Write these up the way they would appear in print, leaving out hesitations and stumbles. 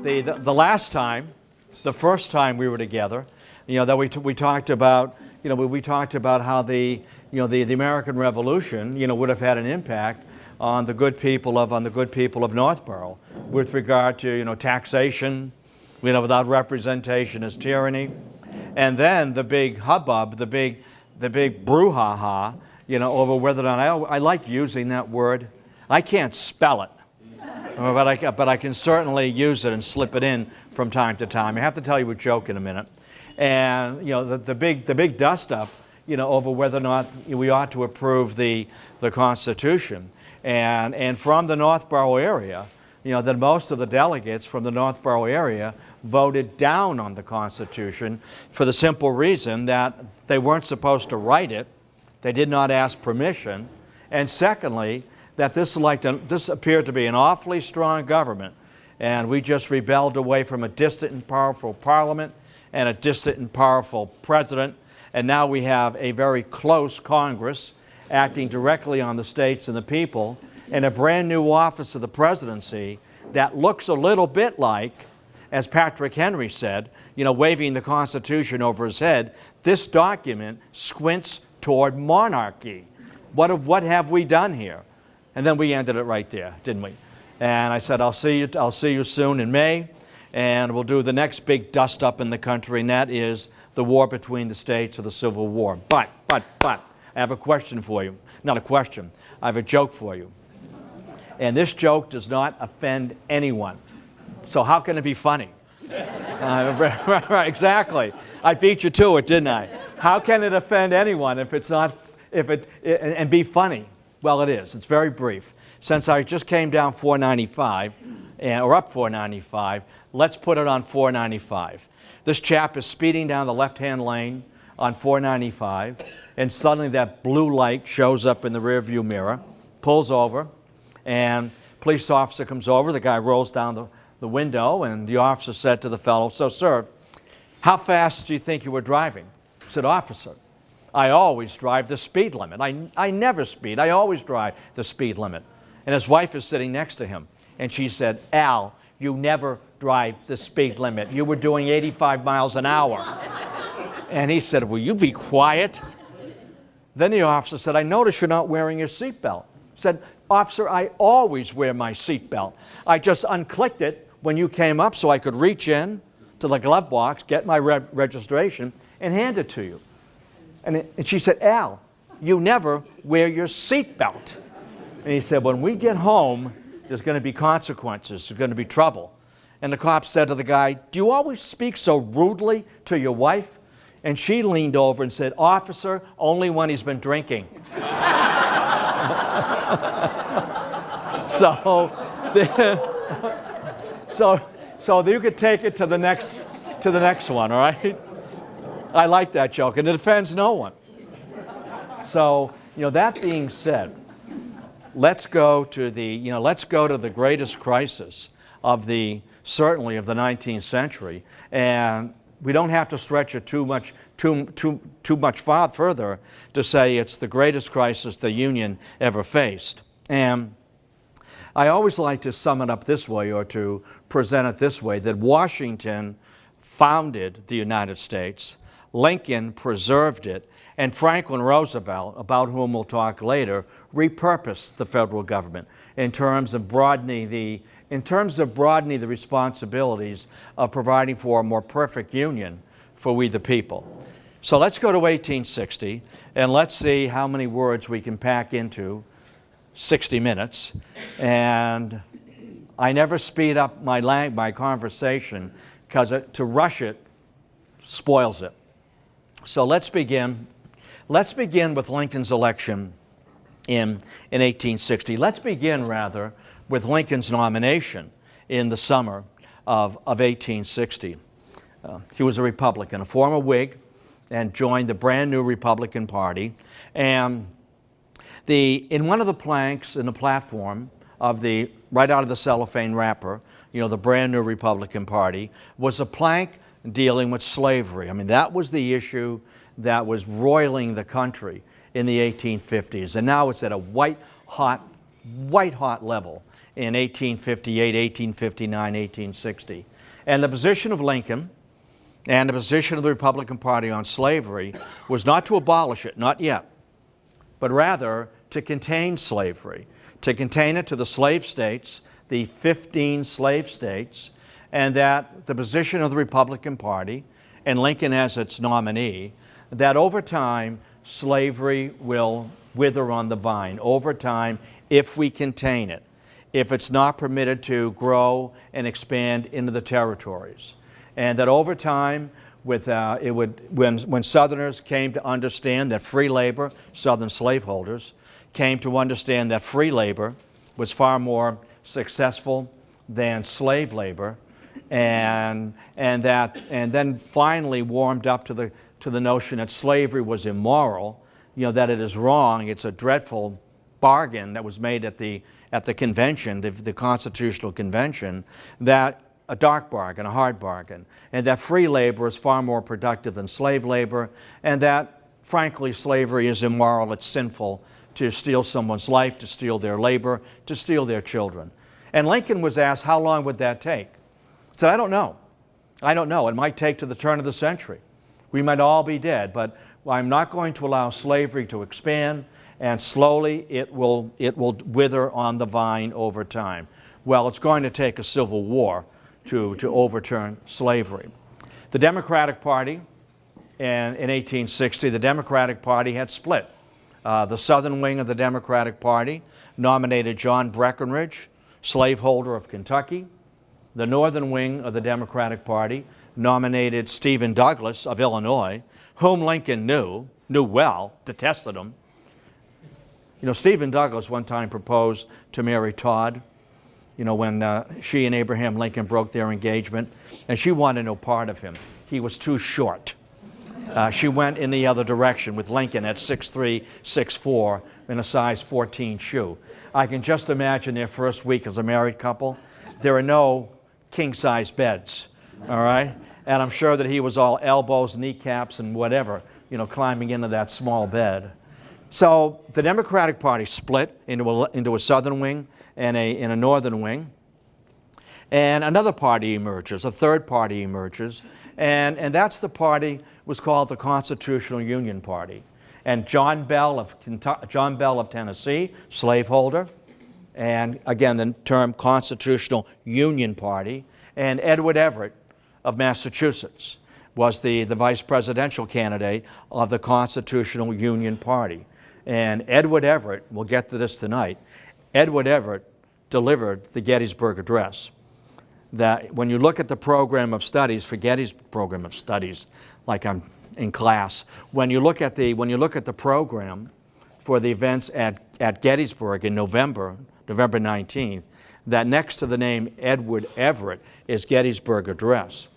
the last time, the first time we were together, that we talked about, we talked about how the American Revolution, would have had an impact on the good people of Northborough with regard to, taxation, without representation is tyranny, and then the big hubbub, the big brouhaha, over whether or not I like using that word. I can't spell it, but I can certainly use it and slip it in from time to time. I have to tell you a joke in a minute, and the big dust up, over whether or not we ought to approve the Constitution, and from the Northborough area, that most of the delegates from the Northborough area voted down on the Constitution for the simple reason that they weren't supposed to write it, they did not ask permission, and secondly, that this appeared to be an awfully strong government, and we just rebelled away from a distant and powerful parliament and a distant and powerful president, and now we have a very close Congress acting directly on the states and the people, and a brand new office of the presidency that looks a little bit like, as Patrick Henry said, waving the Constitution over his head, this document squints toward monarchy. What have we done here? And then we ended it right there, didn't we? And I said, I'll see you soon in May, and we'll do the next big dust up in the country, and that is the war between the states or the Civil War. But, I have a question for you. Not a question, I have a joke for you. And this joke does not offend anyone. So how can it be funny? Right, exactly. I beat you to it, didn't I? How can it offend anyone if it's not, and be funny? Well, it is. It's very brief. Since I just came down 495, or up 495, let's put it on 495. This chap is speeding down the left-hand lane on 495, and suddenly that blue light shows up in the rearview mirror, pulls over, and police officer comes over. The guy rolls down the window, and the officer said to the fellow, "So, sir, how fast do you think you were driving?" He said, "Officer, I always drive the speed limit. I never speed. I always drive the speed limit." And his wife is sitting next to him, and she said, "Al, you never drive the speed limit. You were doing 85 miles an hour." And he said, "Will you be quiet?" Then the officer said, "I notice you're not wearing your seatbelt." He said, "Officer, I always wear my seatbelt. I just unclicked it when you came up so I could reach in to the glove box, get my registration, and hand it to you." And she said, "Al, you never wear your seatbelt." And he said, "When we get home, there's going to be consequences. There's going to be trouble." And the cop said to the guy, "Do you always speak so rudely to your wife?" And she leaned over and said, "Officer, only when he's been drinking." So you could take it to the next one, all right? I like that joke, and it offends no one. So, that being said, let's go to the greatest crisis certainly of the 19th century, and we don't have to stretch it too much further to say it's the greatest crisis the Union ever faced. And I always like to sum it up this way, or to present it this way, that Washington founded the United States, Lincoln preserved it, and Franklin Roosevelt, about whom we'll talk later, repurposed the federal government in terms of broadening the responsibilities of providing for a more perfect union for we the people. So let's go to 1860, and let's see how many words we can pack into 60 minutes. And I never speed up my conversation, because to rush it spoils it. So let's begin with Lincoln's election in 1860. Let's begin, rather, with Lincoln's nomination in the summer of 1860. He was a Republican, a former Whig, and joined the brand new Republican Party. And in one of the planks in the platform right out of the cellophane wrapper, the brand new Republican Party, was a plank dealing with slavery. I mean, that was the issue that was roiling the country in the 1850s. And now it's at a white hot level in 1858, 1859, 1860. And the position of Lincoln and the position of the Republican Party on slavery was not to abolish it, not yet, but rather to contain slavery, to contain it to the slave states, the 15 slave states, and that the position of the Republican Party, and Lincoln as its nominee, that over time slavery will wither on the vine. Over time, if we contain it, if it's not permitted to grow and expand into the territories. And that over time, when Southerners came to understand that free labor, Southern slaveholders, came to understand that free labor was far more successful than slave labor, and then finally warmed up to the notion that slavery was immoral, that it is wrong, it's a dreadful bargain that was made at the convention, the Constitutional Convention, that a dark bargain, a hard bargain, and that free labor is far more productive than slave labor, and that, frankly, slavery is immoral, it's sinful to steal someone's life, to steal their labor, to steal their children. And Lincoln was asked, how long would that take? He said, I don't know. I don't know. It might take to the turn of the century. We might all be dead, but I'm not going to allow slavery to expand, and slowly it will wither on the vine over time. Well, it's going to take a civil war to overturn slavery. The Democratic Party, in 1860, the Democratic Party had split. The southern wing of the Democratic Party nominated John Breckinridge, slaveholder of Kentucky. The northern wing of the Democratic Party nominated Stephen Douglas of Illinois, whom Lincoln knew well, detested him. Stephen Douglas one time proposed to Mary Todd, when she and Abraham Lincoln broke their engagement, and she wanted no part of him. He was too short. She went in the other direction with Lincoln at 6'3", 6'4", in a size 14 shoe. I can just imagine their first week as a married couple. There are no king-size beds, all right? And I'm sure that he was all elbows, kneecaps, and whatever, climbing into that small bed. So the Democratic Party split into a southern wing and a northern wing. And another party emerges, a third party emerges, and that's the party was called the Constitutional Union Party. And John Bell of Tennessee, slaveholder, and again the term Constitutional Union Party, and Edward Everett of Massachusetts was the vice presidential candidate of the Constitutional Union Party. And Edward Everett, we'll get to this tonight, Edward Everett delivered the Gettysburg Address. That when you look at the program of studies, for Getty's program of studies, like I'm in class, when you look at the program for the events at Gettysburg in November 19th, that next to the name Edward Everett is Gettysburg Address.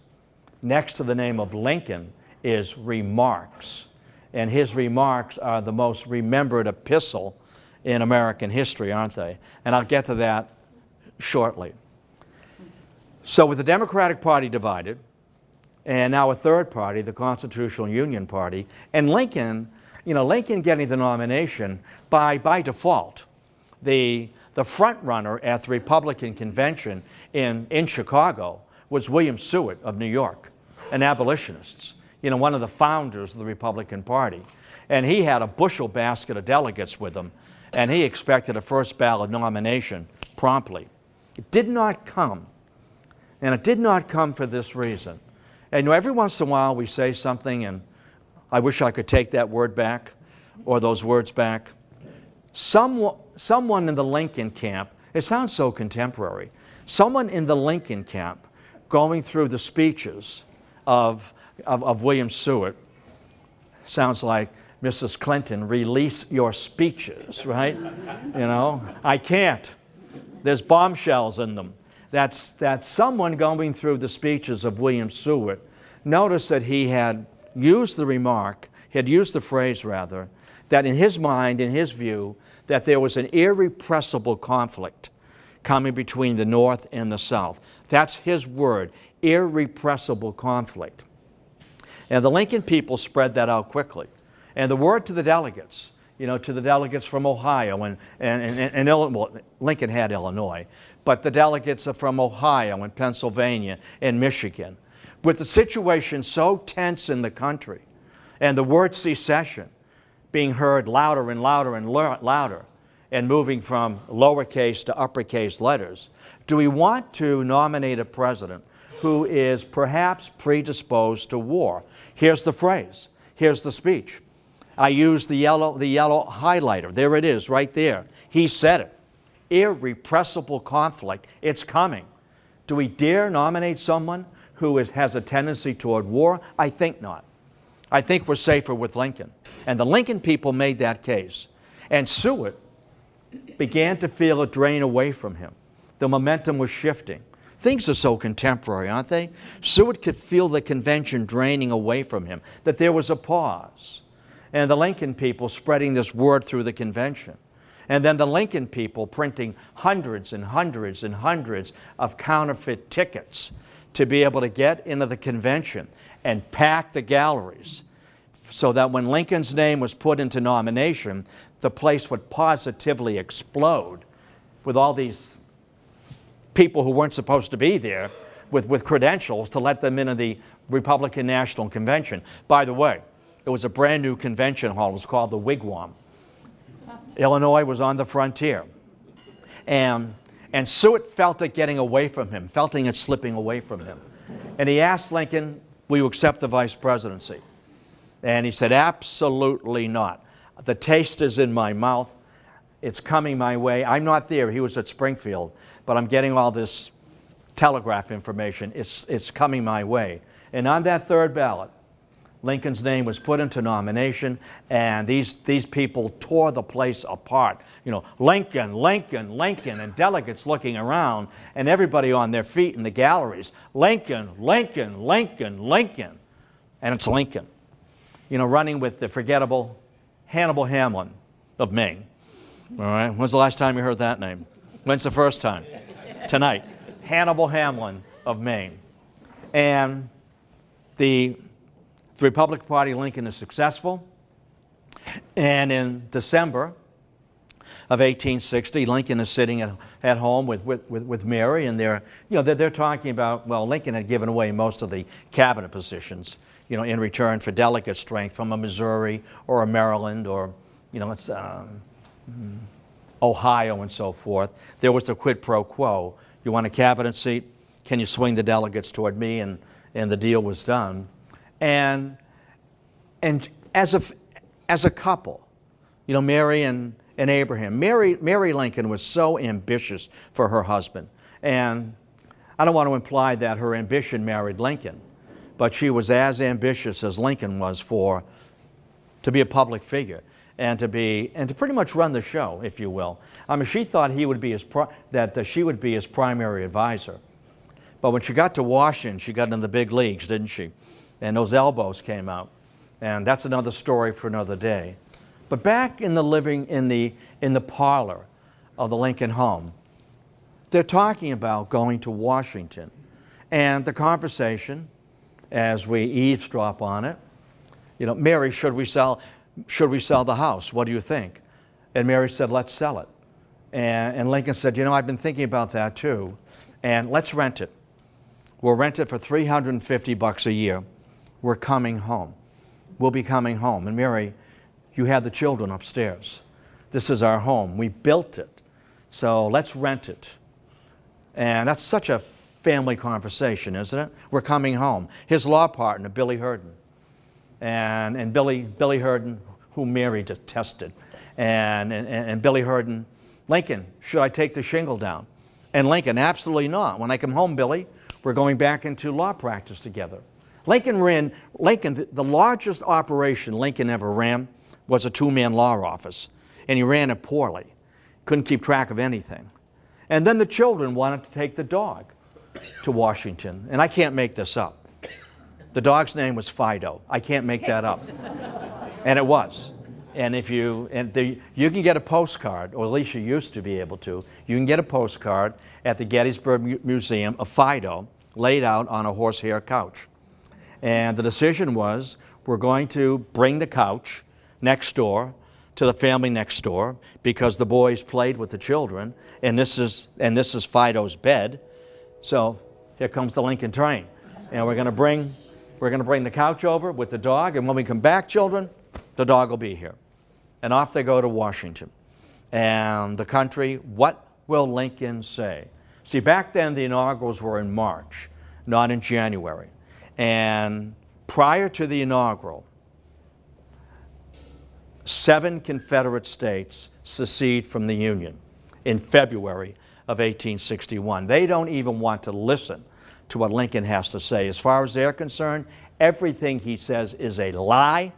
Next to the name of Lincoln is Remarks. And his remarks are the most remembered epistle in American history, aren't they? And I'll get to that shortly. So with the Democratic Party divided, and now a third party, the Constitutional Union Party, and Lincoln getting the nomination by default. The front runner at the Republican convention in Chicago was William Seward of New York, an abolitionist, one of the founders of the Republican Party. And he had a bushel basket of delegates with him, and he expected a first ballot nomination promptly. It did not come, and it did not come for this reason. And every once in a while we say something, and I wish I could take that word back, or those words back. Someone in the Lincoln camp, it sounds so contemporary, someone in the Lincoln camp going through the speeches of William Seward, sounds like Mrs. Clinton, release your speeches, right? I can't. There's bombshells in them. That's someone going through the speeches of William Seward. Notice that he had used the phrase rather, that in his mind, in his view, that there was an irrepressible conflict coming between the North and the South. That's his word, irrepressible conflict. And the Lincoln people spread that out quickly. And the word to the delegates, to the delegates from Ohio and Illinois. Well, Lincoln had Illinois, but the delegates are from Ohio and Pennsylvania and Michigan. With the situation so tense in the country and the word secession being heard louder and louder and louder and moving from lowercase to uppercase letters, do we want to nominate a president who is perhaps predisposed to war? Here's the phrase. Here's the speech. I used the yellow highlighter. There it is, right there. He said it. Irrepressible conflict. It's coming. Do we dare nominate someone who has a tendency toward war? I think not. I think we're safer with Lincoln. And the Lincoln people made that case. And Seward began to feel it drain away from him. The momentum was shifting. Things are so contemporary, aren't they? Seward could feel the convention draining away from him, that there was a pause. And the Lincoln people spreading this word through the convention. And then the Lincoln people printing hundreds and hundreds and hundreds of counterfeit tickets to be able to get into the convention and pack the galleries so that when Lincoln's name was put into nomination, the place would positively explode with all these people who weren't supposed to be there with credentials to let them into the Republican National Convention. By the way, it was a brand new convention hall. It was called the Wigwam. Illinois was on the frontier. And Seward felt it getting away from him, felt it slipping away from him. And he asked Lincoln, will you accept the vice presidency? And he said, absolutely not. The taste is in my mouth. It's coming my way. I'm not there. He was at Springfield. But I'm getting all this telegraph information. It's coming my way. And on that third ballot, Lincoln's name was put into nomination, and these people tore the place apart. Lincoln, Lincoln, Lincoln, and delegates looking around, and everybody on their feet in the galleries. Lincoln, Lincoln, Lincoln, Lincoln. And it's Lincoln. Running with the forgettable Hannibal Hamlin of Maine. All right? When's the last time you heard that name? When's the first time? Tonight. Hannibal Hamlin of Maine. And the Republican Party, Lincoln, is successful. And in December of 1860, Lincoln is sitting at home with Mary, and they're talking about, well, Lincoln had given away most of the cabinet positions, in return for delegate strength from a Missouri or a Maryland or, Ohio and so forth. There was the quid pro quo. You want a cabinet seat? Can you swing the delegates toward me? And the deal was done. And as a couple, Mary and Abraham, Mary Lincoln was so ambitious for her husband. And I don't want to imply that her ambition married Lincoln, but she was as ambitious as Lincoln was to be a public figure and to pretty much run the show, if you will. She thought she would be his primary advisor. But when she got to Washington, she got in the big leagues, didn't she? And those elbows came out. And that's another story for another day. But back in the parlor of the Lincoln home, they're talking about going to Washington. And the conversation, as we eavesdrop on it, Mary, should we sell the house? What do you think? And Mary said, let's sell it. And Lincoln said, I've been thinking about that too. And let's rent it. We'll rent it for $350 a year. We're coming home. We'll be coming home. And Mary, you have the children upstairs. This is our home. We built it. So let's rent it. And that's such a family conversation, isn't it? We're coming home. His law partner, Billy Hurden. And Billy Hurden, whom Mary detested. And Billy Hurden, Lincoln, should I take the shingle down? And Lincoln, absolutely not. When I come home, Billy, we're going back into law practice together. The largest operation Lincoln ever ran was a two-man law office, and he ran it poorly. Couldn't keep track of anything. And then the children wanted to take the dog to Washington, and I can't make this up. The dog's name was Fido. I can't make that up. And it was. And you can get a postcard, or at least you used to be able to. You can get a postcard at the Gettysburg Museum of Fido laid out on a horsehair couch. And the decision was, we're going to bring the couch next door to the family next door because the boys played with the children, and this is Fido's bed. So here comes the Lincoln train, and we're going to bring the couch over with the dog, and when we come back, children, the dog will be here. And off they go to Washington. And the country, what will Lincoln say? See, back then the inaugurals were in March, not in January. And prior to the inaugural, 7 Confederate states secede from the Union in February of 1861. They don't even want to listen to what Lincoln has to say. As far as they're concerned, everything he says is a lie.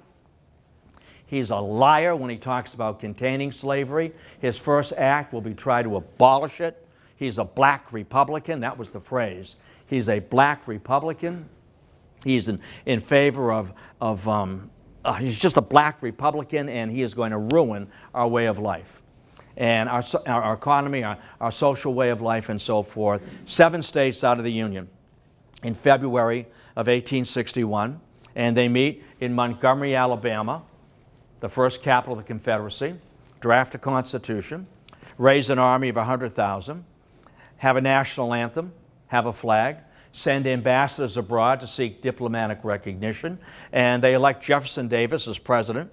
He's a liar when he talks about containing slavery. His first act will be try to abolish it. He's a black Republican. That was the phrase. He's a black Republican. He's in favor of he's just a black Republican, and he is going to ruin our way of life and our economy, our social way of life, and so forth. 7 states out of the Union in February of 1861, and they meet in Montgomery, Alabama, the first capital of the Confederacy, draft a constitution, raise an army of 100,000, have a national anthem, have a flag, send ambassadors abroad to seek diplomatic recognition, and they elect Jefferson Davis as president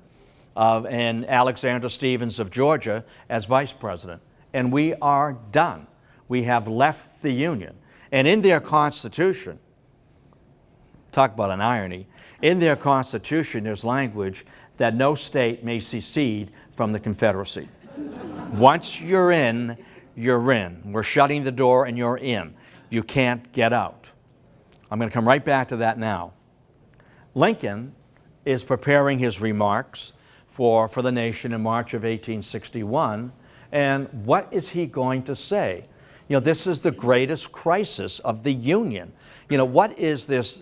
and Alexander Stephens of Georgia as vice president. And we are done. We have left the Union. And in their Constitution, talk about an irony, in their Constitution there's language that no state may secede from the Confederacy. Once you're in, you're in. We're shutting the door and you're in. You can't get out. I'm going to come right back to that now. Lincoln is preparing his remarks for the nation in March of 1861, and what is he going to say? You know, this is the greatest crisis of the Union. You know, what is this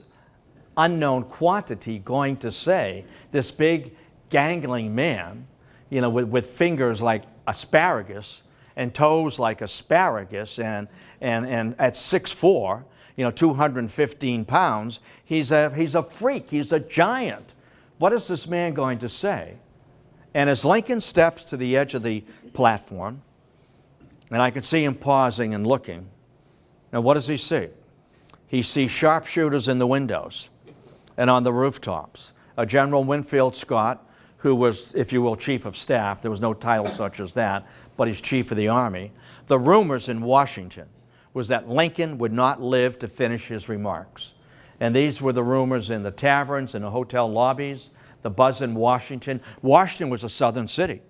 unknown quantity going to say? This big gangling man, you know, with fingers like asparagus and toes like asparagus, and at 6'4", you know, 215 pounds, he's a freak, he's a giant. What is this man going to say? And as Lincoln steps to the edge of the platform, and I can see him pausing and looking, now what does he see? He sees sharpshooters in the windows and on the rooftops. General Winfield Scott, who was, if you will, chief of staff. There was no title such as that, but he's chief of the army. The rumors in Washington was that Lincoln would not live to finish his remarks. And these were the rumors in the taverns and the hotel lobbies, the buzz in Washington. Washington was a southern city,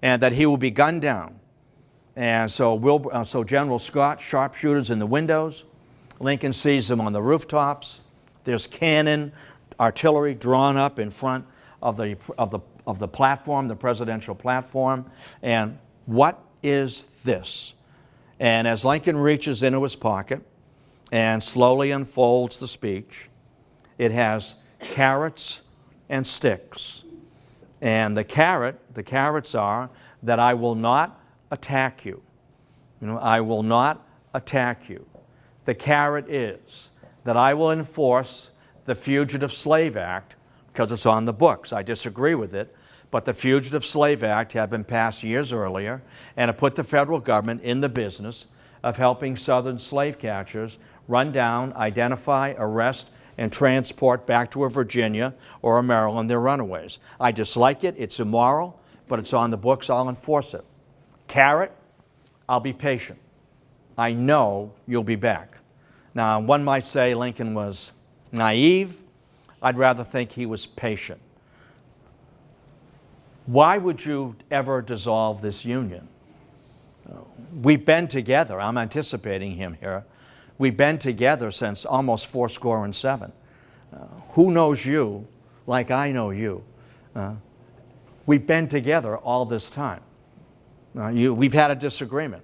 and that he will be gunned down. And so General Scott, sharpshooters in the windows. Lincoln sees them on the rooftops. There's cannon, artillery drawn up in front of the platform, the presidential platform. And what is this? And as Lincoln reaches into his pocket and slowly unfolds the speech, it has carrots and sticks. And the carrots are that I will not attack you. You know, I will not attack you. The carrot is that I will enforce the Fugitive Slave Act because it's on the books. I disagree with it, but the Fugitive Slave Act had been passed years earlier, and it put the federal government in the business of helping southern slave catchers run down, identify, arrest, and transport back to a Virginia or a Maryland their runaways. I dislike it. It's immoral, but it's on the books. I'll enforce it. Carrot, I'll be patient. I know you'll be back. Now, one might say Lincoln was naive. I'd rather think he was patient. Why would you ever dissolve this union? We've been together. I'm anticipating him here. We've been together since almost 77. Who knows you like I know you? We've been together all this time. We've had a disagreement.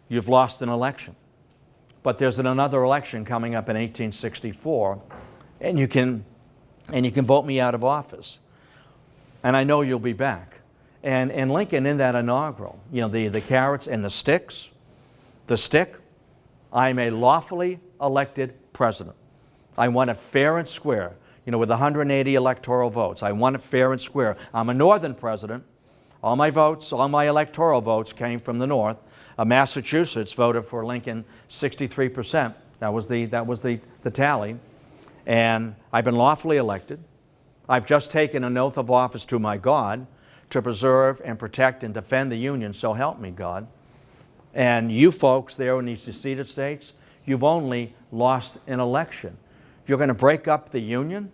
You've lost an election. But there's another election coming up in 1864, and you can vote me out of office. And I know you'll be back. And Lincoln, in that inaugural, you know, the carrots and the sticks, the stick, I'm a lawfully elected president. I won it fair and square, you know, with 180 electoral votes. I won it fair and square. I'm a northern president, All my votes, all my electoral votes came from the North. Massachusetts voted for Lincoln 63%. That was the tally. And I've been lawfully elected. I've just taken an oath of office to my God to preserve and protect and defend the Union, so help me God. And you folks there in these seceded states, you've only lost an election. You're going to break up the Union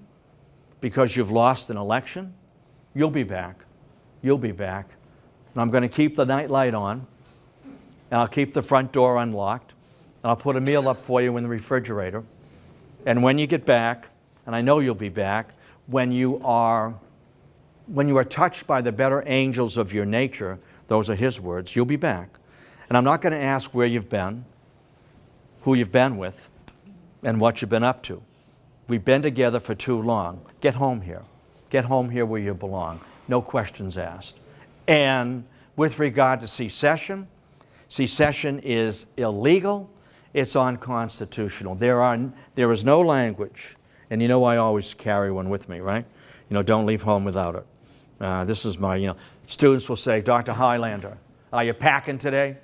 because you've lost an election? You'll be back. You'll be back. And I'm going to keep the night light on, and I'll keep the front door unlocked, and I'll put a meal up for you in the refrigerator. And when you get back, and I know you'll be back, when you are touched by the better angels of your nature, those are his words, you'll be back. And I'm not going to ask where you've been, who you've been with, and what you've been up to. We've been together for too long. Get home here. Get home here where you belong. No questions asked. And with regard to secession, secession is illegal. It's unconstitutional. There is no language, and you know I always carry one with me, right? You know, don't leave home without it. This is my, students will say, Dr. Hylander, are you packing today?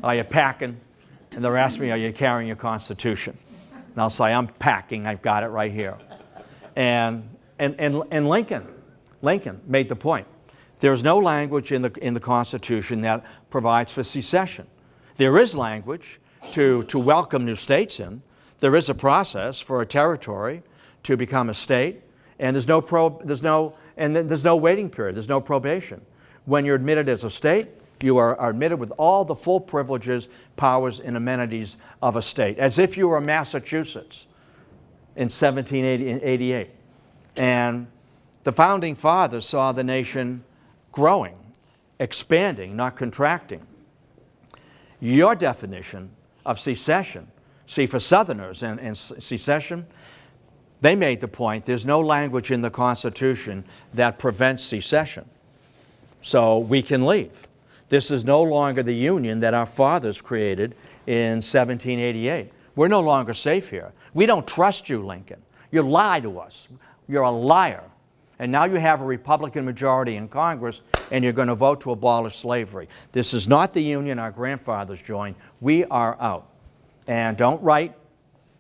Are you packing? And they'll ask me, are you carrying your Constitution? And I'll say, I'm packing, I've got it right here. And Lincoln made the point. There's no language in the Constitution that provides for secession. There is language to welcome new states in. There is a process for a territory to become a state, and there's no waiting period, there's no probation. When you're admitted as a state, you are admitted with all the full privileges, powers, and amenities of a state, as if you were Massachusetts in 1788. And the Founding Fathers saw the nation growing, expanding, not contracting. Your definition of secession, see, for Southerners and secession, they made the point there's no language in the Constitution that prevents secession. So we can leave. This is no longer the Union that our fathers created in 1788. We're no longer safe here. We don't trust you, Lincoln. You lie to us. You're a liar. And now you have a Republican majority in Congress, and you're going to vote to abolish slavery. This is not the Union our grandfathers joined. We are out. And don't write,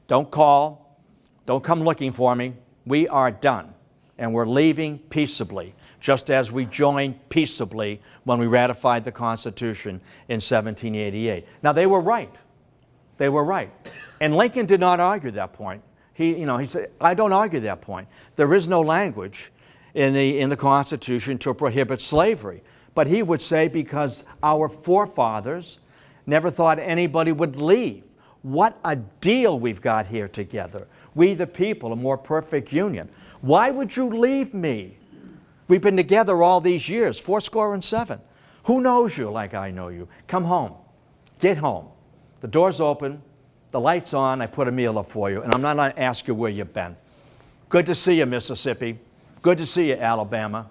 don't call, don't come looking for me. We are done. And we're leaving peaceably, just as we joined peaceably when we ratified the Constitution in 1788. Now, they were right. They were right. And Lincoln did not argue that point. He said, I don't argue that point. There is no language in the Constitution to prohibit slavery. But he would say, because our forefathers never thought anybody would leave. What a deal we've got here together. We the people, a more perfect union. Why would you leave me? We've been together all these years, 77. Who knows you like I know you? Come home. Get home. The door's open. The light's on. I put a meal up for you. And I'm not going to ask you where you've been. Good to see you, Mississippi. Good to see you, Alabama.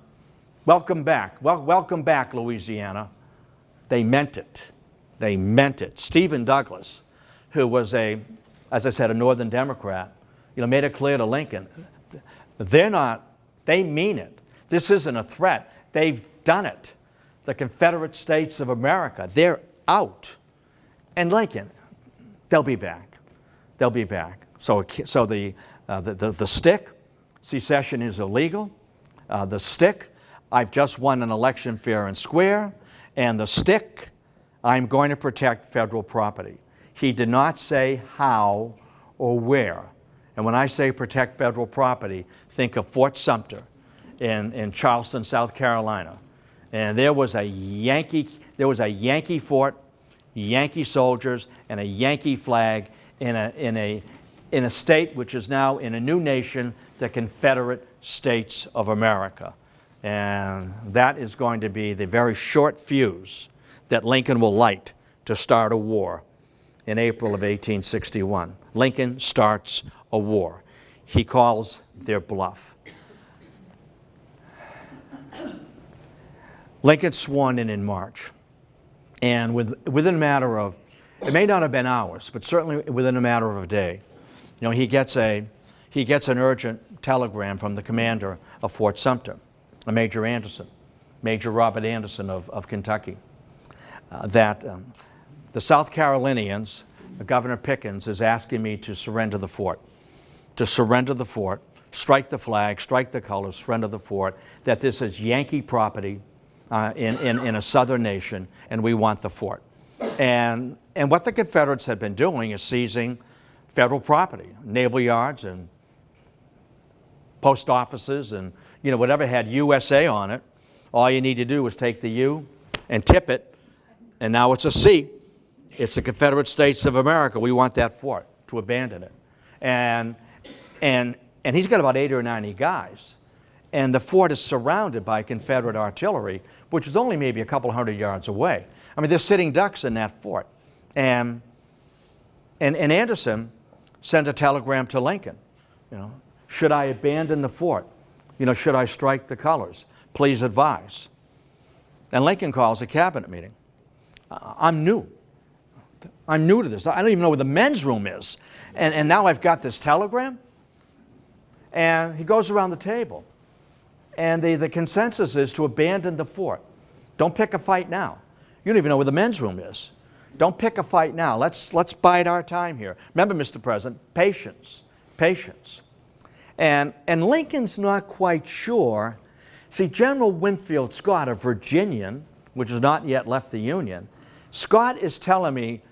Welcome back. Welcome back, Louisiana. They meant it. They meant it. Stephen Douglas, who was as I said, a Northern Democrat, made it clear to Lincoln, they mean it. This isn't a threat. They've done it. The Confederate States of America, they're out. And Lincoln, they'll be back. They'll be back. So the stick, secession is illegal. The stick, I've just won an election fair and square. And the stick, I'm going to protect federal property. He did not say how or where. And when I say protect federal property, think of Fort Sumter in Charleston, South Carolina. And there was a Yankee fort, Yankee soldiers, and a Yankee flag in a state which is now in a new nation, the Confederate States of America. And that is going to be the very short fuse that Lincoln will light to start a war in April of 1861. Lincoln starts a war. He calls their bluff. Lincoln sworn in March. And within a matter of, it may not have been hours, but certainly within a matter of a day, he gets an urgent telegram from the commander of Fort Sumter, Major Anderson. Major Robert Anderson of Kentucky, that the South Carolinians, Governor Pickens, is asking me to surrender the fort. To surrender the fort, strike the flag, strike the colors, surrender the fort, that this is Yankee property in a southern nation, and we want the fort. And what the Confederates had been doing is seizing federal property, naval yards and post offices and whatever had USA on it. All you need to do is take the U and tip it, and now it's a C. It's the Confederate States of America. We want that fort, to abandon it. And he's got about 80 or 90 guys. And the fort is surrounded by Confederate artillery, which is only maybe a couple hundred yards away. I mean, they're sitting ducks in that fort. And Anderson sent a telegram to Lincoln. Should I abandon the fort? Should I strike the colors? Please advise. And Lincoln calls a cabinet meeting. I'm new. I'm new to this. I don't even know where the men's room is. And now I've got this telegram. And he goes around the table. And the consensus is to abandon the fort. Don't pick a fight now. You don't even know where the men's room is. Don't pick a fight now. Let's bide our time here. Remember, Mr. President, patience. Patience. And Lincoln's not quite sure. See, General Winfield Scott, a Virginian, which has not yet left the Union, Scott is telling me,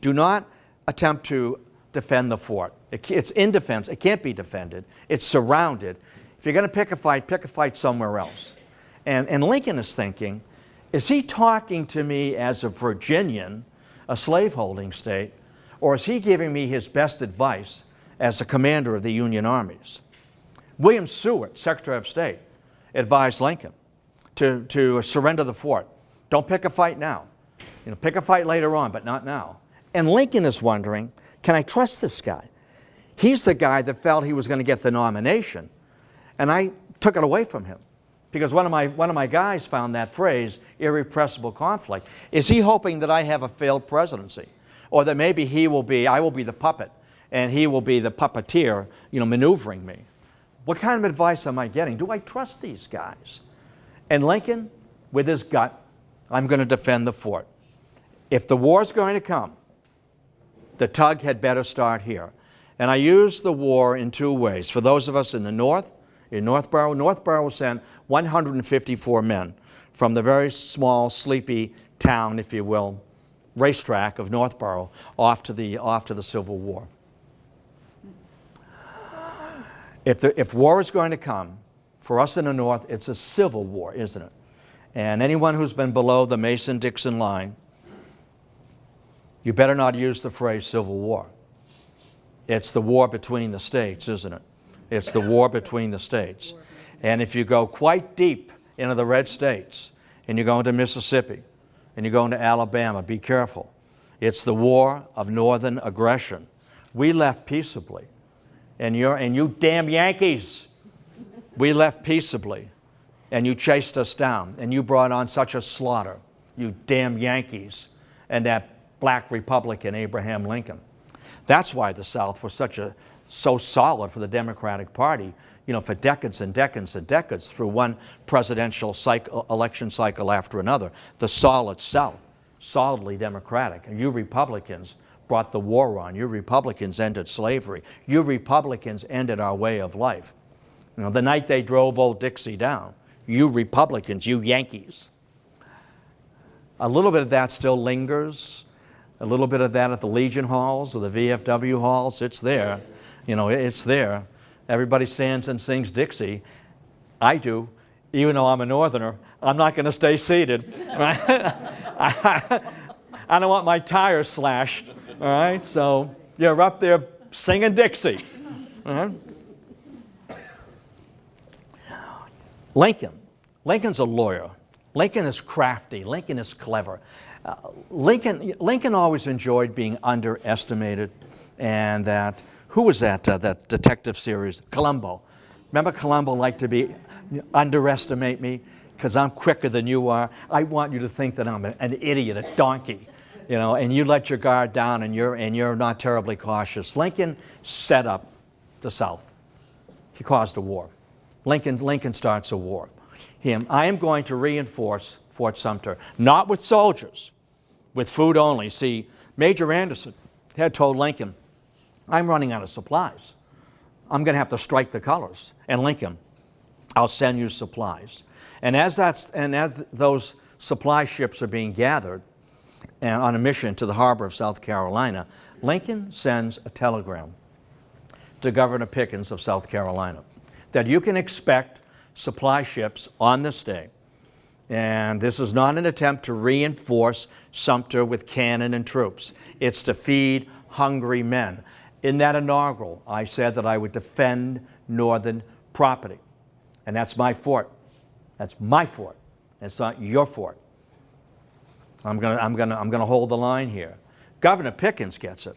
do not attempt to defend the fort. It's in defense. It can't be defended. It's surrounded. If you're going to pick a fight somewhere else. And Lincoln is thinking, is he talking to me as a Virginian, a slaveholding state, or is he giving me his best advice as a commander of the Union armies? William Seward, Secretary of State, advised Lincoln to surrender the fort. Don't pick a fight now. Pick a fight later on, but not now. And Lincoln is wondering, can I trust this guy? He's the guy that felt he was going to get the nomination, and I took it away from him because one of my guys found that phrase, irrepressible conflict. Is he hoping that I have a failed presidency, or that maybe I will be the puppet and he will be the puppeteer, maneuvering me? What kind of advice am I getting? Do I trust these guys? And Lincoln, with his gut, I'm going to defend the fort. If the war's going to come, the tug had better start here. And I use the war in two ways. For those of us in the north, in Northborough sent 154 men from the very small, sleepy town, if you will, racetrack of Northborough off to the Civil War. If war is going to come, for us in the north, it's a civil war, isn't it? And anyone who's been below the Mason-Dixon line, you better not use the phrase Civil War. It's the war between the states, isn't it? It's the war between the states. And if you go quite deep into the red states, and you go into Mississippi, and you go into Alabama, be careful. It's the war of northern aggression. We left peaceably. And you damn Yankees, we left peaceably. And you chased us down. And you brought on such a slaughter, you damn Yankees, and that black Republican, Abraham Lincoln. That's why the South was so solid for the Democratic Party, for decades and decades and decades, through one presidential election cycle after another. The solid South, solidly Democratic. And you Republicans brought the war on. You Republicans ended slavery. You Republicans ended our way of life. The night they drove old Dixie down, you Republicans, you Yankees. A little bit of that still lingers. A little bit of that at the Legion halls or the VFW halls. It's there. It's there. Everybody stands and sings Dixie. I do. Even though I'm a Northerner, I'm not going to stay seated. Right? I don't want my tires slashed. All right? So you're up there singing Dixie. All right? Lincoln's a lawyer. Lincoln is crafty. Lincoln is clever. Lincoln always enjoyed being underestimated, and that, who was that detective series? Columbo. Remember Columbo liked to underestimate me because I'm quicker than you are. I want you to think that I'm an idiot, a donkey, and you let your guard down and you're not terribly cautious. Lincoln set up the South. He caused a war. Lincoln starts a war. him, I am going to reinforce Fort Sumter, not with soldiers, with food only. See, Major Anderson had told Lincoln, I'm running out of supplies. I'm going to have to strike the colors. And Lincoln, I'll send you supplies. And as those supply ships are being gathered and on a mission to the harbor of South Carolina, Lincoln sends a telegram to Governor Pickens of South Carolina that you can expect supply ships on this day. And this is not an attempt to reinforce Sumter with cannon and troops. It's to feed hungry men. In that inaugural, I said that I would defend Northern property. And that's my fort. That's my fort. It's not your fort. I'm gonna hold the line here. Governor Pickens gets it,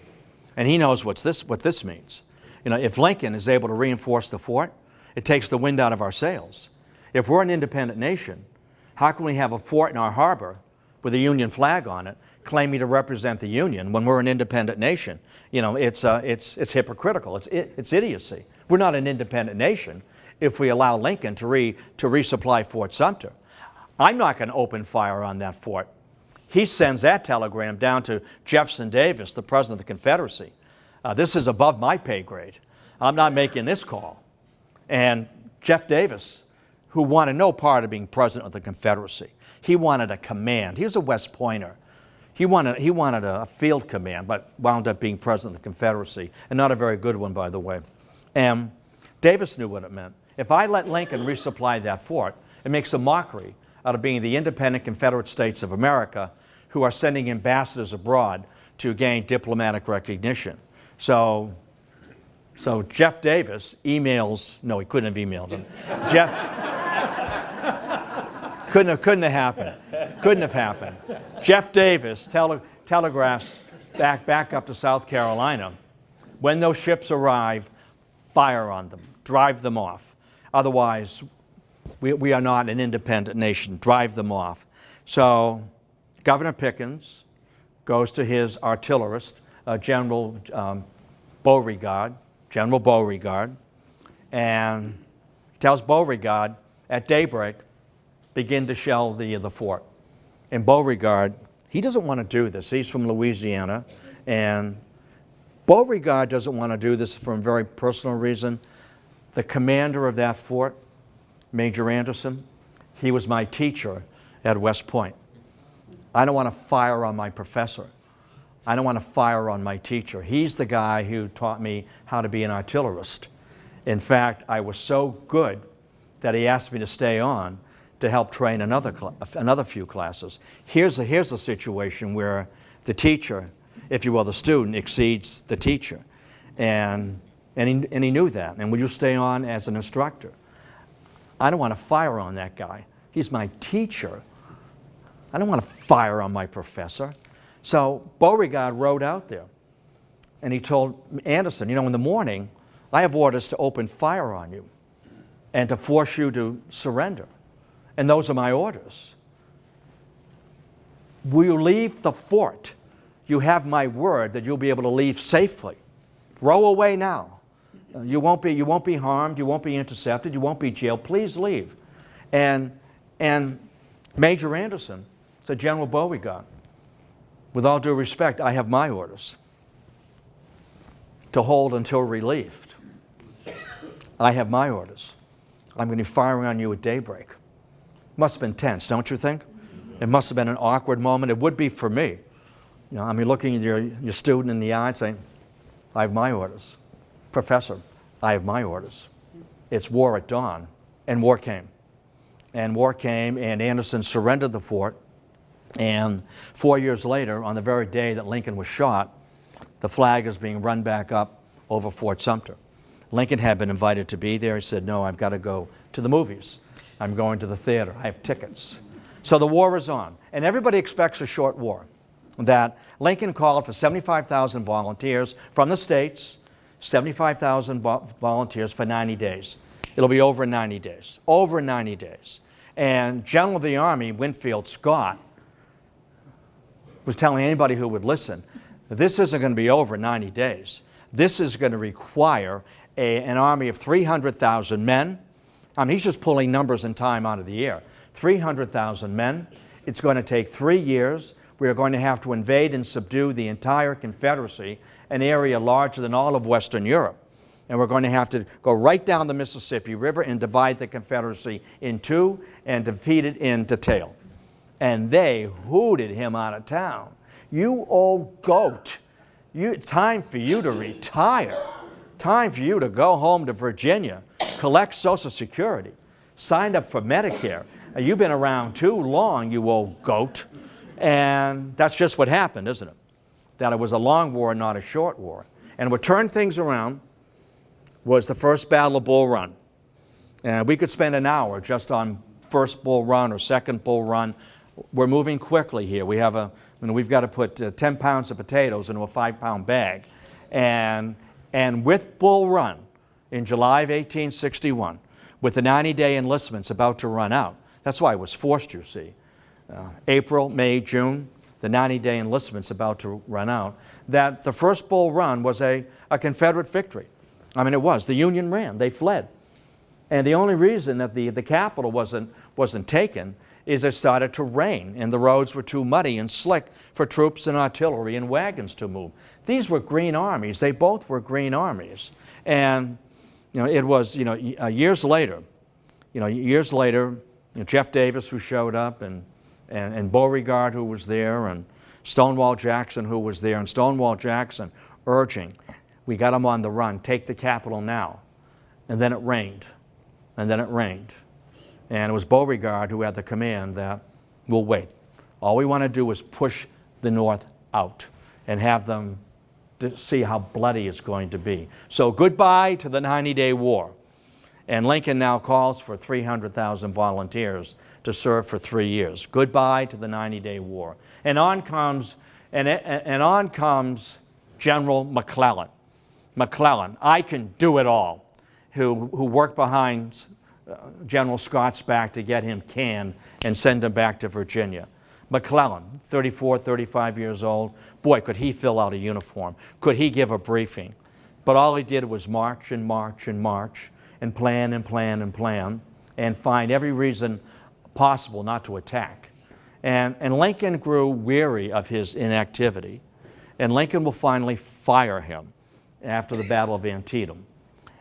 and he knows what this means. You know, if Lincoln is able to reinforce the fort, it takes the wind out of our sails. If we're an independent nation, how can we have a fort in our harbor with a Union flag on it, claiming to represent the Union when we're an independent nation? You know, it's hypocritical. It's idiocy. We're not an independent nation if we allow Lincoln to resupply Fort Sumter. I'm not going to open fire on that fort. He sends that telegram down to Jefferson Davis, the President of the Confederacy. This is above my pay grade. I'm not making this call. And Jeff Davis, who wanted no part of being President of the Confederacy, he wanted a command. He was a West Pointer. He wanted a field command, but wound up being President of the Confederacy, and not a very good one, by the way. And Davis knew what it meant. If I let Lincoln resupply that fort, it makes a mockery out of being the independent Confederate States of America who are sending ambassadors abroad to gain diplomatic recognition. So Jeff Davis emails, no, he couldn't have emailed him. Jeff, couldn't have happened. Couldn't have happened. Jeff Davis telegraphs back up to South Carolina. When those ships arrive, fire on them, drive them off. Otherwise, we are not an independent nation. Drive them off. So Governor Pickens goes to his artillerist, General Beauregard, and tells Beauregard at daybreak, begin to shell the fort. And Beauregard, he doesn't want to do this. He's from Louisiana, and Beauregard doesn't want to do this for a very personal reason. The commander of that fort, Major Anderson, he was my teacher at West Point. I don't want to fire on my professor. I don't want to fire on my teacher. He's the guy who taught me how to be an artillerist. In fact, I was so good that he asked me to stay on to help train another few classes. Here's a situation where the teacher, if you will, the student exceeds the teacher. And he knew that. And would you stay on as an instructor? I don't want to fire on that guy. He's my teacher. I don't want to fire on my professor. So Beauregard rode out there, and he told Anderson, you know, in the morning, I have orders to open fire on you and to force you to surrender. And those are my orders. Will you leave the fort? You have my word that you'll be able to leave safely. Row away now. You won't be harmed. You won't be intercepted. You won't be jailed. Please leave. And Major Anderson said, General Beauregard, with all due respect, I have my orders to hold until relieved. I have my orders. I'm going to be firing on you at daybreak. Must have been tense, don't you think? It must have been an awkward moment. It would be for me. You know, I mean, looking at your student in the eye and saying, I have my orders. Professor, I have my orders. It's war at dawn. And war came. And war came, and Anderson surrendered the fort. And 4 years later, on the very day that Lincoln was shot, the flag is being run back up over Fort Sumter. Lincoln had been invited to be there. He said, no, I've got to go to the movies. I'm going to the theater. I have tickets. So the war is on. And everybody expects a short war. That Lincoln called for 75,000 volunteers from the states, 75,000 volunteers for 90 days. It'll be over in 90 days. Over in 90 days. And General of the Army, Winfield Scott, was telling anybody who would listen, this isn't going to be over in 90 days. This is going to require an army of 300,000 men, I mean, he's just pulling numbers and time out of the air. 300,000 men. It's going to take 3 years. We are going to have to invade and subdue the entire Confederacy, an area larger than all of Western Europe. And we're going to have to go right down the Mississippi River and divide the Confederacy in two and defeat it in detail. And they hooted him out of town. You old goat. Time for you to retire. Time for you to go home to Virginia, collect Social Security, sign up for Medicare. You've been around too long, you old goat. And that's just what happened, isn't it? That it was a long war, not a short war. And what turned things around was the First Battle of Bull Run. And we could spend an hour just on first Bull Run or second Bull Run. We're moving quickly here. We've got to put 10 pounds of potatoes into a 5-pound bag. And with Bull Run in July of 1861, with the 90-day enlistments about to run out, that's why it was forced, you see. April, May, June, the 90-day enlistments about to run out, that the first Bull Run was a Confederate victory. I mean, it was. The Union ran. They fled. And the only reason that the capital wasn't taken is it started to rain, and the roads were too muddy and slick for troops and artillery and wagons to move. These were green armies. They both were green armies. And, it was, years later, Jeff Davis, who showed up, and Beauregard, who was there, and Stonewall Jackson, who was there, and Stonewall Jackson urging, we got them on the run, take the capital now. And then it rained, and then it rained. And it was Beauregard who had the command that, we'll wait. All we want to do is push the North out and have them see how bloody it's going to be. So goodbye to the 90-day war. And Lincoln now calls for 300,000 volunteers to serve for 3 years. Goodbye to the 90-day war. And on comes General McClellan. McClellan, I can do it all, who worked behind General Scott's back to get him canned and send him back to Virginia. McClellan, 34, 35 years old. Boy, could he fill out a uniform. Could he give a briefing? But all he did was march and march and march and plan and plan and plan and find every reason possible not to attack. And Lincoln grew weary of his inactivity. And Lincoln will finally fire him after the Battle of Antietam.